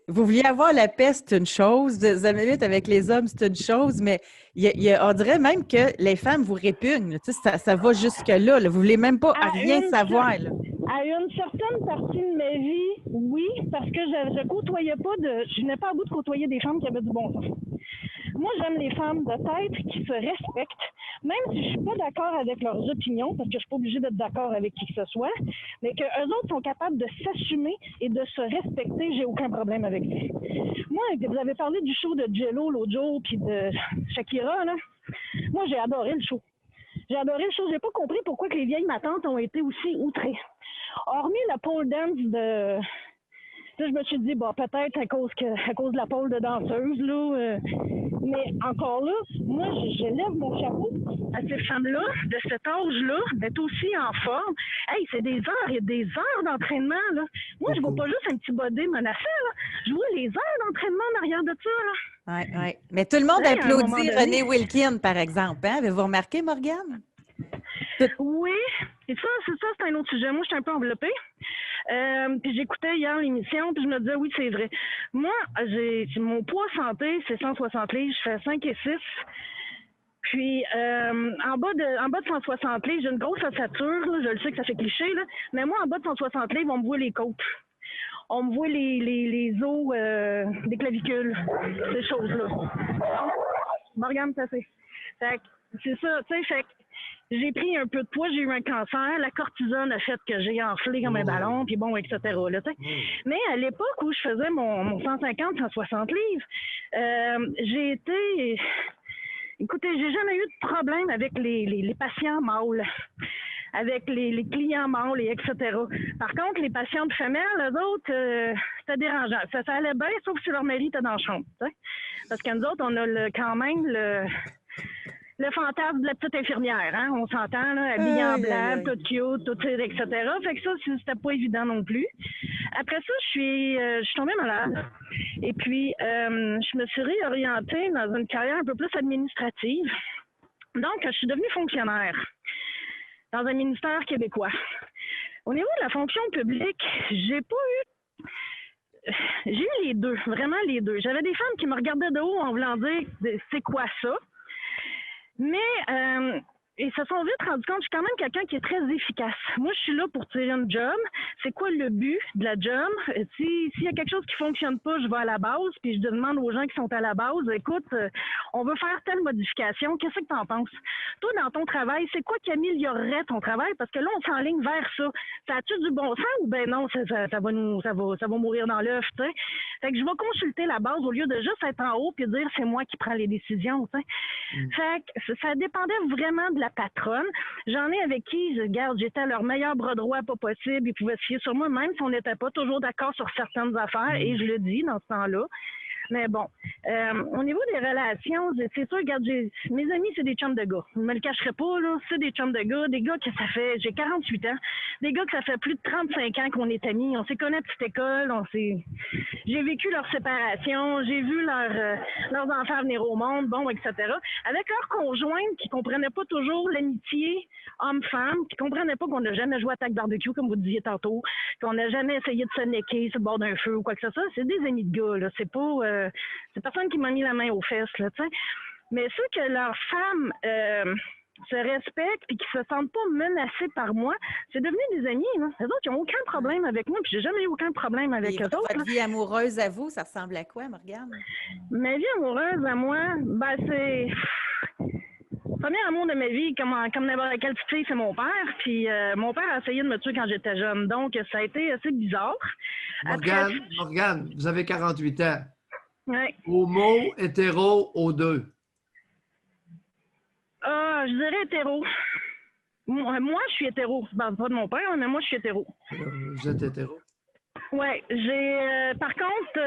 vous vouliez avoir la peste, c'est une chose, vous avez vite avec les hommes, c'est une chose, mais on dirait même que les femmes vous répugnent, tu sais, ça va jusque-là, là, vous voulez même pas rien savoir, là. À une certaine partie de ma vie, oui, parce que je côtoyais pas je n'ai pas à bout de côtoyer des femmes qui avaient du bon sens. Moi, j'aime les femmes de tête qui se respectent, même si je suis pas d'accord avec leurs opinions, parce que je suis pas obligée d'être d'accord avec qui que ce soit, mais qu'eux autres sont capables de s'assumer et de se respecter, j'ai aucun problème avec ça. Moi, vous avez parlé du show de Jello l'autre jour, puis de Shakira, là. Moi, j'ai adoré le show. J'ai adoré le show. J'ai pas compris pourquoi que les vieilles matantes ont été aussi outrées. Hormis la pole dance de... Là, je me suis dit, bon, peut-être à cause de la pole de danseuse, là. Mais encore là, moi, je lève mon chapeau à ces femmes-là, de cet âge-là, d'être aussi en forme. Hey, c'est des heures et des heures d'entraînement, là. Moi, je vois pas juste un petit body menacé, là. Je vois les heures d'entraînement en arrière de ça, là. Oui, oui. Mais tout le monde applaudit René Wilkin, par exemple. Hein? Avez-vous remarqué, Morgane? Oui, et ça, c'est un autre sujet. Moi, je suis un peu enveloppée. Puis j'écoutais hier l'émission, puis je me disais, oui, c'est vrai. Moi, mon poids santé, c'est 160 livres, je fais 5 et 6. Puis, en bas de 160 livres, j'ai une grosse ossature, là, je le sais que ça fait cliché, là, mais moi, en bas de 160 livres, on me voit les côtes. On me voit les os des clavicules, ces choses-là. Morgane, ça c'est. Fait que c'est ça, tu sais, fait que j'ai pris un peu de poids, j'ai eu un cancer, la cortisone a fait que j'ai enflé comme un ballon, puis bon, etc. Là, mais à l'époque où je faisais mon 150-160 livres, j'ai été... Écoutez, j'ai jamais eu de problème avec les patients mâles, avec les clients mâles, et etc. Par contre, les patientes femelles, eux autres, c'était dérangeant. Ça allait bien, sauf si leur mari était dans la chambre. T'sais. Parce que nous autres, on a quand même le fantasme de la petite infirmière, hein? On s'entend, là, habillée en blanc, toute cute, tout, etc. Fait que ça, c'était pas évident non plus. Après ça, je suis tombée malade. Et puis, je me suis réorientée dans une carrière un peu plus administrative. Donc, je suis devenue fonctionnaire dans un ministère québécois. Au niveau de la fonction publique, j'ai eu les deux, vraiment les deux. J'avais des femmes qui me regardaient de haut en voulant dire « c'est quoi ça ?» Mais ils se sont vite rendus compte que je suis quand même quelqu'un qui est très efficace. Moi, je suis là pour tirer une job. C'est quoi le but de la job? S'il y a quelque chose qui fonctionne pas, je vais à la base, puis je demande aux gens qui sont à la base, écoute, on veut faire telle modification, qu'est-ce que tu en penses? Toi, dans ton travail, c'est quoi qui améliorerait ton travail? Parce que là, on s'enligne vers ça. Ça a-tu du bon sens ou ben non, ça va mourir dans l'œuf, tu sais? Fait que je vais consulter la base au lieu de juste être en haut puis dire c'est moi qui prends les décisions, tu sais? Fait que ça dépendait vraiment de la patronne. J'en ai avec qui, j'étais à leur meilleur bras droit pas possible. Ils pouvaient se fier sur moi, même si on n'était pas toujours d'accord sur certaines affaires, et je le dis dans ce temps-là. Mais bon, au niveau des relations, c'est sûr, regarde, mes amis, c'est des chums de gars. Je me le cacherai pas, là, c'est des chums de gars. Des gars que j'ai 48 ans, des gars que ça fait plus de 35 ans qu'on est amis. On s'est connus à petite école, j'ai vécu leur séparation, j'ai vu leurs enfants venir au monde, bon, etc. Avec leurs conjointes qui comprenaient pas toujours l'amitié homme-femme, qui comprenaient pas qu'on n'a jamais joué à Tac Barbecue, comme vous disiez tantôt, qu'on n'a jamais essayé de se necker sur le bord d'un feu ou quoi que ce soit. C'est des amis de gars, là. C'est personne qui m'a mis la main aux fesses, là, tu sais. Mais ceux que leurs femmes se respectent et qui se sentent pas menacés par moi, c'est devenu des amis, là. Les autres, ils n'ont aucun problème avec moi, puis j'ai jamais eu aucun problème avec eux autres. Votre vie amoureuse à vous, ça ressemble à quoi, Morgane? Ma vie amoureuse à moi, ben c'est... Le premier amour de ma vie, comme n'importe quelle petite fille, c'est mon père. Puis mon père a essayé de me tuer quand j'étais jeune. Donc, ça a été assez bizarre. Morgane, vous avez 48 ans. Oui. Homo, hétéro, aux deux. Je dirais hétéro. Moi, je suis hétéro. Je parle pas de mon père, mais moi, je suis hétéro. Vous êtes hétéro? Oui, par contre,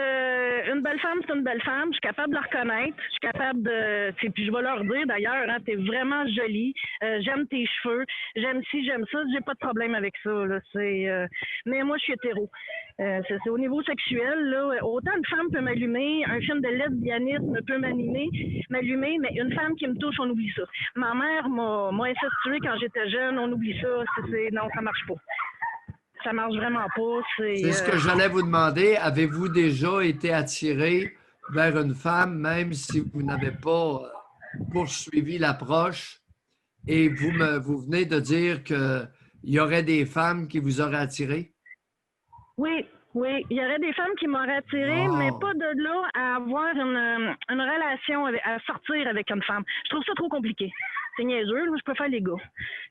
une belle femme, c'est une belle femme. Je suis capable de la reconnaître. Je suis capable de. Puis je vais leur dire d'ailleurs, hein, t'es vraiment jolie. J'aime tes cheveux. J'aime ci, j'aime ça. J'ai pas de problème avec ça. Là. Mais moi, je suis hétéro. C'est au niveau sexuel, là. Autant une femme peut m'allumer, un film de lesbianisme peut m'allumer, mais une femme qui me touche, on oublie ça. Ma mère m'a incestuée quand j'étais jeune, on oublie ça. Non, ça marche pas. Ça marche vraiment pas. C'est ce que j'allais vous demander. Avez-vous déjà été attiré vers une femme, même si vous n'avez pas poursuivi l'approche? Et vous venez de dire qu'il y aurait des femmes qui vous auraient attiré? Oui, il y aurait des femmes qui m'auraient attiré, mais pas de là à avoir une relation, à sortir avec une femme. Je trouve ça trop compliqué. C'est niaiseux, je préfère les gars.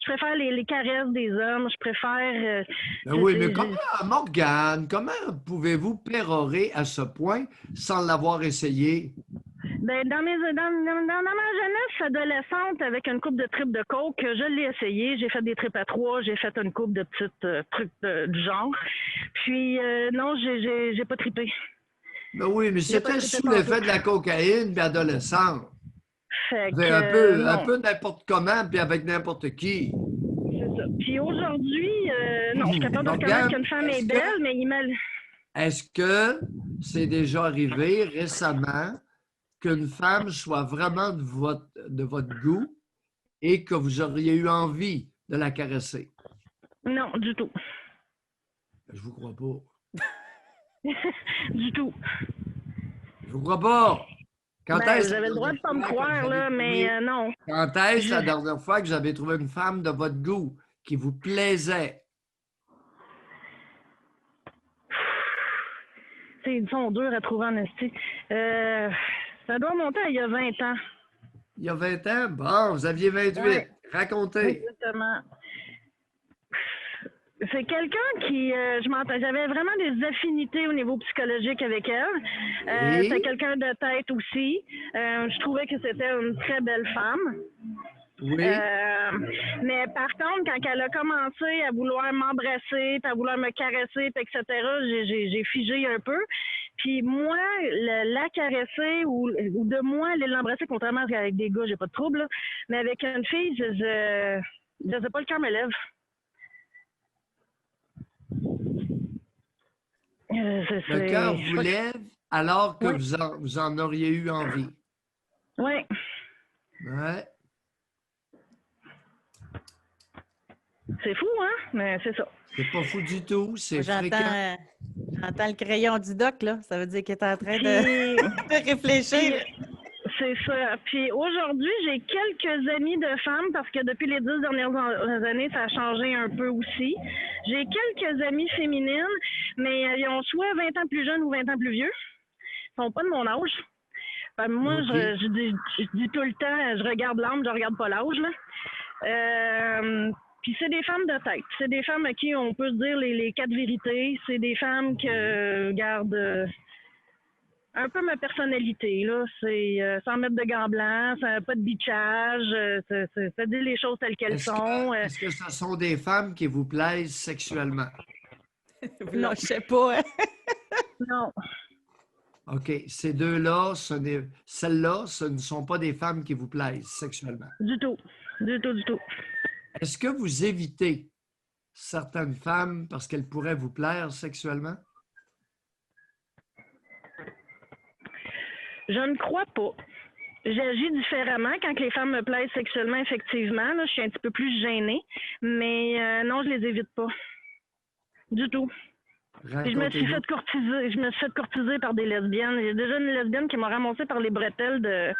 Je préfère les caresses des hommes, je préfère... oui, mais Morgane, comment pouvez-vous pérorer à ce point sans l'avoir essayé? Ben, dans ma jeunesse adolescente, avec une coupe de tripes de coke, je l'ai essayé. J'ai fait des tripes à 3, j'ai fait une coupe de petites trucs du genre. Puis, non, j'ai pas trippé. Ben oui, mais c'était sous l'effet de la cocaïne puis adolescente. Fait que, un peu n'importe comment puis avec n'importe qui. C'est ça. Puis aujourd'hui, non, je suis capable de reconnaître qu'une femme est belle, mais Est-ce que c'est déjà arrivé récemment qu'une femme soit vraiment de votre goût et que vous auriez eu envie de la caresser? Non, du tout. Je vous crois pas. Du tout. Je vous crois pas. Vous avez le droit de pas me croire, là, mais non. Quand est-ce la dernière fois que vous avez trouvé une femme de votre goût qui vous plaisait? Ils sont durs à trouver en esti. Ça doit monter il y a 20 ans. Il y a 20 ans? Bon, vous aviez 28. Ouais. Racontez. Exactement. C'est quelqu'un qui, j'avais vraiment des affinités au niveau psychologique avec elle. Oui. C'est quelqu'un de tête aussi. Je trouvais que c'était une très belle femme. Oui. Mais par contre, quand elle a commencé à vouloir m'embrasser, à vouloir me caresser, etc., j'ai figé un peu. Puis moi, la caresser ou de moi aller l'embrasser, contrairement à avec des gars, j'ai pas de trouble, là. Mais avec une fille, je sais pas, le cœur me lève. Le cœur vous lève alors que vous en auriez eu envie. Oui. Ouais. C'est fou, hein? Mais c'est ça. C'est pas fou du tout, c'est fréquent. J'entends le crayon du doc, là. Ça veut dire qu'il est en train de réfléchir. C'est ça. Puis aujourd'hui, j'ai quelques amis de femmes parce que depuis les 10 dernières années, ça a changé un peu aussi. J'ai quelques amies féminines, mais ils ont soit 20 ans plus jeunes ou 20 ans plus vieux. Ils sont pas de mon âge. Ben, moi, okay. je dis tout le temps, je regarde l'âme, je regarde pas l'âge, là. Puis c'est des femmes de tête. C'est des femmes à qui on peut se dire les quatre vérités. C'est des femmes qui gardent un peu ma personnalité, là. C'est sans mettre de gants blancs, pas de bitchage, ça dit les choses telles qu'elles sont. Est-ce que ce sont des femmes qui vous plaisent sexuellement? Non, je sais pas. Hein? Non. OK. Ces deux-là, celles-là, ce ne sont pas des femmes qui vous plaisent sexuellement? Du tout. Du tout, du tout. Est-ce que vous évitez certaines femmes parce qu'elles pourraient vous plaire sexuellement? Je ne crois pas. J'agis différemment. Quand les femmes me plaisent sexuellement, effectivement, là, je suis un petit peu plus gênée. Mais non, je les évite pas. Du tout. Je me suis fait courtiser par des lesbiennes. Il y a déjà une lesbienne qui m'a ramassée par les bretelles de...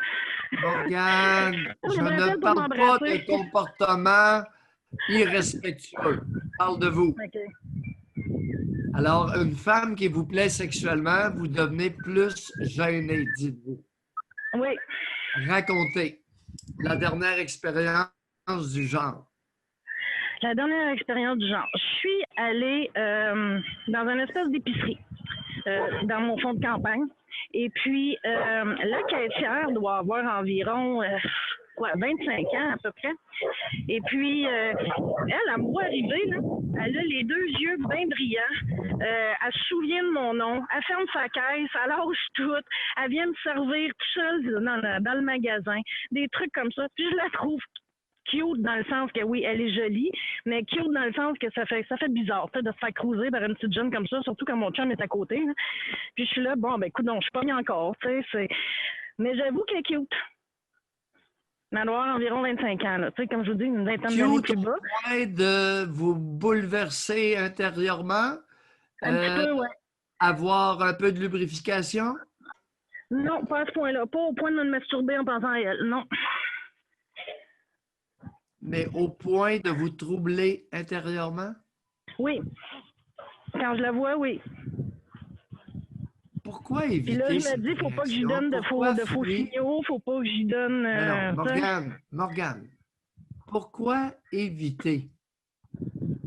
Morgane, je ne parle pas de comportement irrespectueux. Je parle de vous. Okay. Alors, une femme qui vous plaît sexuellement, vous devenez plus gêné, dites-vous. Oui. Racontez la dernière expérience du genre. La dernière expérience du genre. Je suis allée dans une espèce d'épicerie, dans mon fond de campagne. Et puis, la caissière doit avoir environ 25 ans à peu près. Et puis, elle me voit arriver, là. Elle a les deux yeux bien brillants. Elle se souvient de mon nom. Elle ferme sa caisse. Elle lâche tout. Elle vient me servir tout seule dans le magasin. Des trucs comme ça. Puis je la trouve cute dans le sens que oui, elle est jolie, mais cute dans le sens que ça fait bizarre de se faire cruiser par une petite jeune comme ça, surtout quand mon chum est à côté. Là. Puis je suis là, bon, ben écoute, non, je suis pas mis encore. Mais j'avoue qu'elle est cute. Mais elle doit avoir environ 25 ans, là. Comme je vous dis, une vingtaine d'années plus bas. Au point de vous bouleverser intérieurement? Un petit peu, ouais. Avoir un peu de lubrification? Non, pas à ce point-là. Pas au point de me masturber en pensant à elle, non. Mais au point de vous troubler intérieurement? Oui. Quand je la vois, oui. Pourquoi éviter? Puis là, je me dis, il ne faut pas que j'y donne de faux signaux, faut pas que j'y donne. Non, Morgane, pourquoi éviter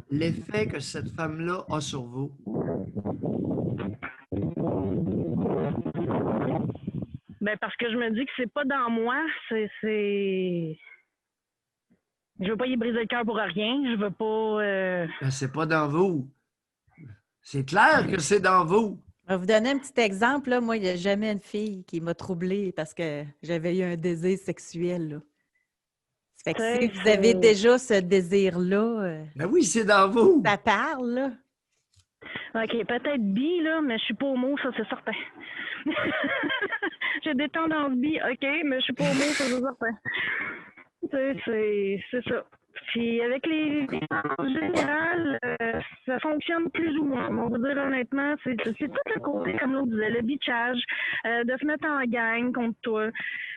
l'effet que cette femme-là a sur vous? Ben parce que je me dis que c'est pas dans moi, je veux pas y briser le cœur pour rien, je veux pas... Ben, c'est pas dans vous. C'est clair que c'est dans vous. Je vais vous donner un petit exemple. Là. Moi, il n'y a jamais une fille qui m'a troublée parce que j'avais eu un désir sexuel. Là. Ça fait que si vous avez déjà ce désir-là, ben oui, c'est dans vous. Ça parle, là. OK, peut-être bi, là, mais je suis pas homo, ça, c'est certain. J'ai des tendances bi, OK, mais je suis pas homo, ça, c'est certain. C'est ça. Puis avec les en général, ça fonctionne plus ou moins. On va dire honnêtement, c'est tout le côté, comme l'autre disait, le bitchage, de se mettre en gang contre toi,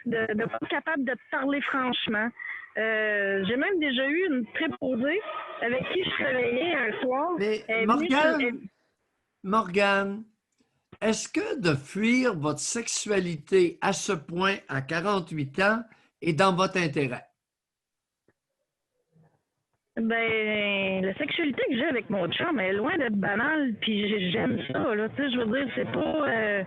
de pas être capable de te parler franchement. J'ai même déjà eu une préposée avec qui je travaillais un soir. Mais Morgane, est-ce que de fuir votre sexualité à ce point à 48 ans est dans votre intérêt? Ben, la sexualité que j'ai avec mon chum est loin d'être banale, puis j'aime ça, là. Tu sais, je veux dire, c'est pas...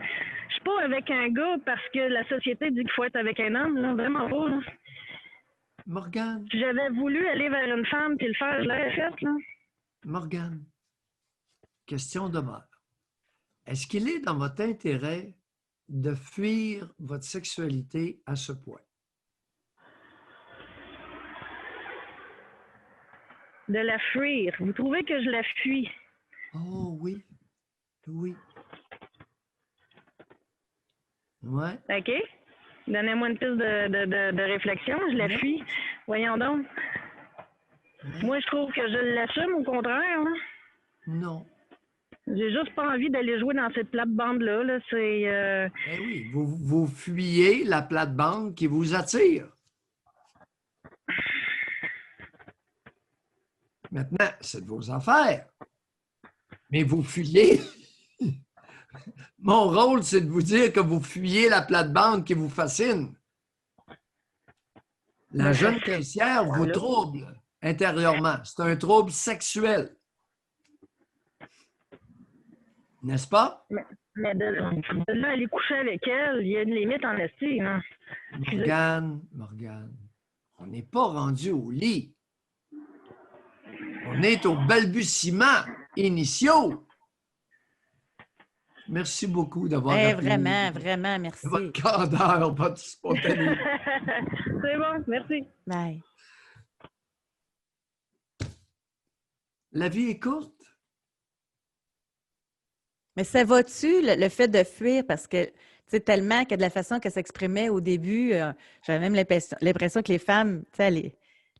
je suis pas avec un gars parce que la société dit qu'il faut être avec un homme, là. Vraiment pas, là. Morgane. Si j'avais voulu aller vers une femme puis le faire, je l'aurais fait, là. Morgane, question de mort. Est-ce qu'il est dans votre intérêt de fuir votre sexualité à ce point? De la fuir. Vous trouvez que je la fuis? Oh oui. Oui. Ouais. OK. Donnez-moi une piste de réflexion. Je la fuis. Voyons donc. Moi, je trouve que je l'assume, au contraire. Là. Non. J'ai juste pas envie d'aller jouer dans cette plate-bande-là. Là. C'est... Ben oui, vous fuyez la plate-bande qui vous attire. Maintenant, c'est de vos affaires. Mais vous fuyez. Mon rôle, c'est de vous dire que vous fuyez la plate-bande qui vous fascine. La jeune caissière vous trouble intérieurement. C'est un trouble sexuel. N'est-ce pas? Mais de là, aller coucher avec elle, il y a une limite en estime. Hein? Morgane, on n'est pas rendu au lit. On est au balbutiement initiaux. Merci beaucoup d'avoir Vraiment, merci. Votre candeur, votre spontanéité. C'est bon, merci. Bye. La vie est courte. Mais ça va-tu, le fait de fuir, parce que, tu sais, tellement que de la façon qu'elle s'exprimait au début, j'avais même l'impression que les femmes, tu sais,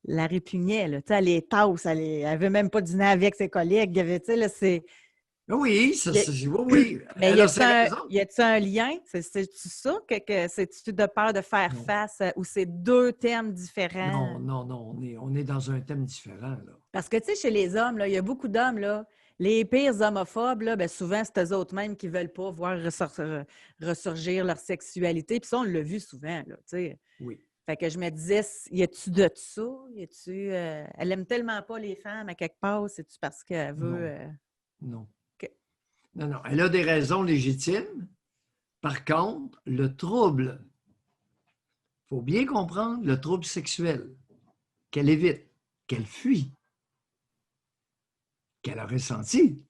la répugnaient, là, tu sais, elle les tasse, elle veut même pas dîner avec ses collègues, tu sais, là, c'est... Oui, oui. Mais y a-t-il un lien? C'est-tu ça? Que c'est-tu de peur de faire face ou c'est deux thèmes différents? Non, on est dans un thème différent, là. Parce que, tu sais, chez les hommes, il y a beaucoup d'hommes, là, les pires homophobes, là, ben souvent, c'est eux autres mêmes qui ne veulent pas voir ressurgir leur sexualité. Puis ça, on l'a vu souvent, là, tu sais. Oui. Fait que je me disais, y a-tu de ça? Elle aime tellement pas les femmes à quelque part, c'est-tu parce qu'elle veut... Non. Non, elle a des raisons légitimes. Par contre, le trouble, il faut bien comprendre le trouble sexuel, qu'elle évite, qu'elle fuit. qu'elle a ressenti.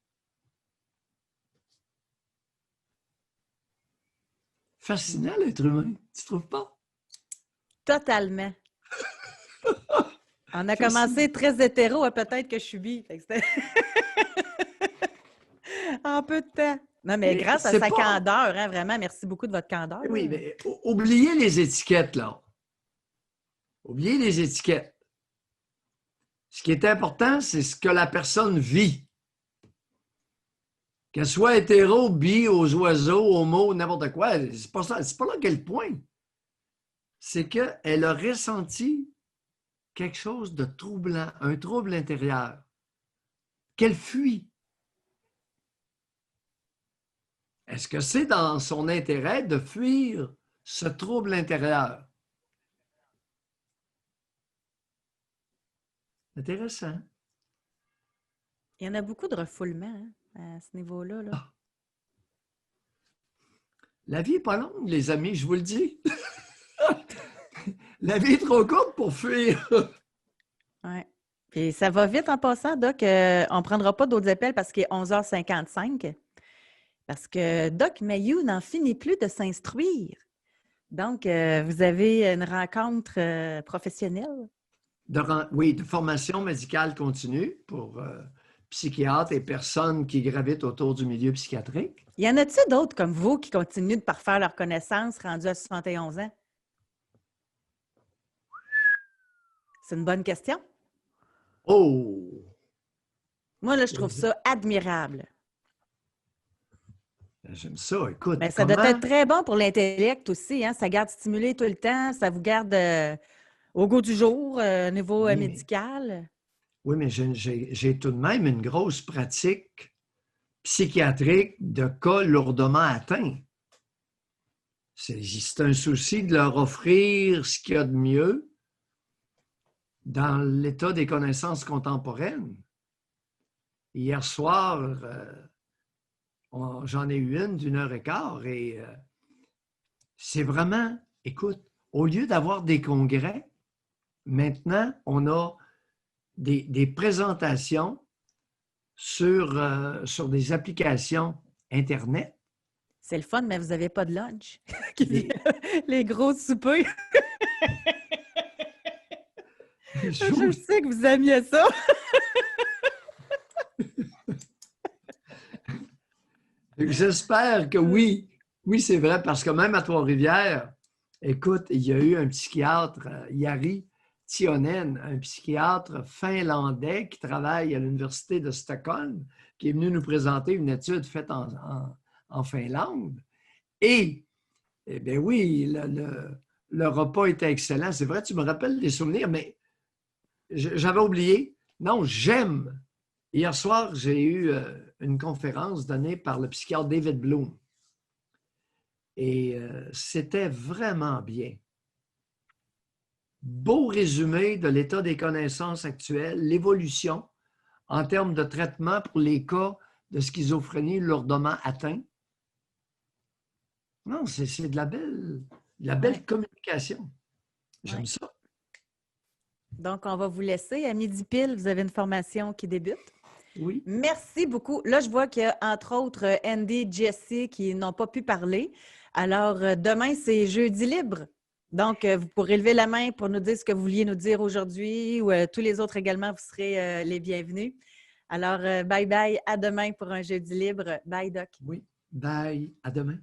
Fascinant, l'être humain, tu trouves pas? Totalement. On a commencé très hétéro, peut-être que je suis bi. Fait que c'était en peu de temps. Non, mais grâce à sa candeur, hein, vraiment, merci beaucoup de votre candeur. Oui, mais oubliez les étiquettes, là. Oubliez les étiquettes. Ce qui est important, c'est ce que la personne vit. Qu'elle soit hétéro, bi, aux oiseaux, homo, n'importe quoi, c'est pas ça. C'est pas là qu'elle pointe. C'est qu'elle a ressenti quelque chose de troublant, un trouble intérieur, qu'elle fuit. Est-ce que c'est dans son intérêt de fuir ce trouble intérieur? Intéressant. Il y en a beaucoup de refoulement à ce niveau-là. Là. Ah. La vie n'est pas longue, les amis, je vous le dis. La vie est trop courte pour fuir. Oui. Puis ça va vite en passant, Doc. On ne prendra pas d'autres appels parce qu'il est 11h55. Parce que Doc Mayou n'en finit plus de s'instruire. Donc, vous avez une rencontre professionnelle? Oui, de formation médicale continue pour psychiatres et personnes qui gravitent autour du milieu psychiatrique. Y en a-t-il d'autres comme vous qui continuent de parfaire leur connaissance rendus à 71 ans? C'est une bonne question. Oh! Moi, là, je trouve ça admirable. J'aime ça. Écoute, bien, ça doit être très bon pour l'intellect aussi. Hein? Ça garde stimulé tout le temps. Ça vous garde au goût du jour au niveau médical. Oui, mais j'ai tout de même une grosse pratique psychiatrique de cas lourdement atteints. C'est un souci de leur offrir ce qu'il y a de mieux dans l'état des connaissances contemporaines. Hier soir, j'en ai eu une d'1h15 et c'est vraiment, écoute, au lieu d'avoir des congrès, maintenant, on a des présentations sur des applications Internet. C'est le fun, mais vous n'avez pas de lunch. Les gros soupers. Je sais que vous aimiez ça. J'espère que oui. Oui, c'est vrai, parce que même à Trois-Rivières, écoute, il y a eu un psychiatre, Jari Tionnen, un psychiatre finlandais qui travaille à l'Université de Stockholm, qui est venu nous présenter une étude faite en Finlande. Et, eh bien oui, le repas était excellent. C'est vrai, tu me rappelles des souvenirs, mais j'avais oublié. Non, j'aime. Hier soir, j'ai eu une conférence donnée par le psychiatre David Bloom. Et c'était vraiment bien. Beau résumé de l'état des connaissances actuelles, l'évolution en termes de traitement pour les cas de schizophrénie lourdement atteint. Non, c'est de la belle communication. J'aime ça. Donc, on va vous laisser. À midi pile, vous avez une formation qui débute. Oui. Merci beaucoup. Là, je vois qu'il y a entre autres Andy, Jessie qui n'ont pas pu parler. Alors, demain, c'est jeudi libre. Donc, vous pourrez lever la main pour nous dire ce que vous vouliez nous dire aujourd'hui ou tous les autres également, vous serez les bienvenus. Alors, bye-bye. À demain pour un jeudi libre. Bye, Doc. Oui. Bye. À demain.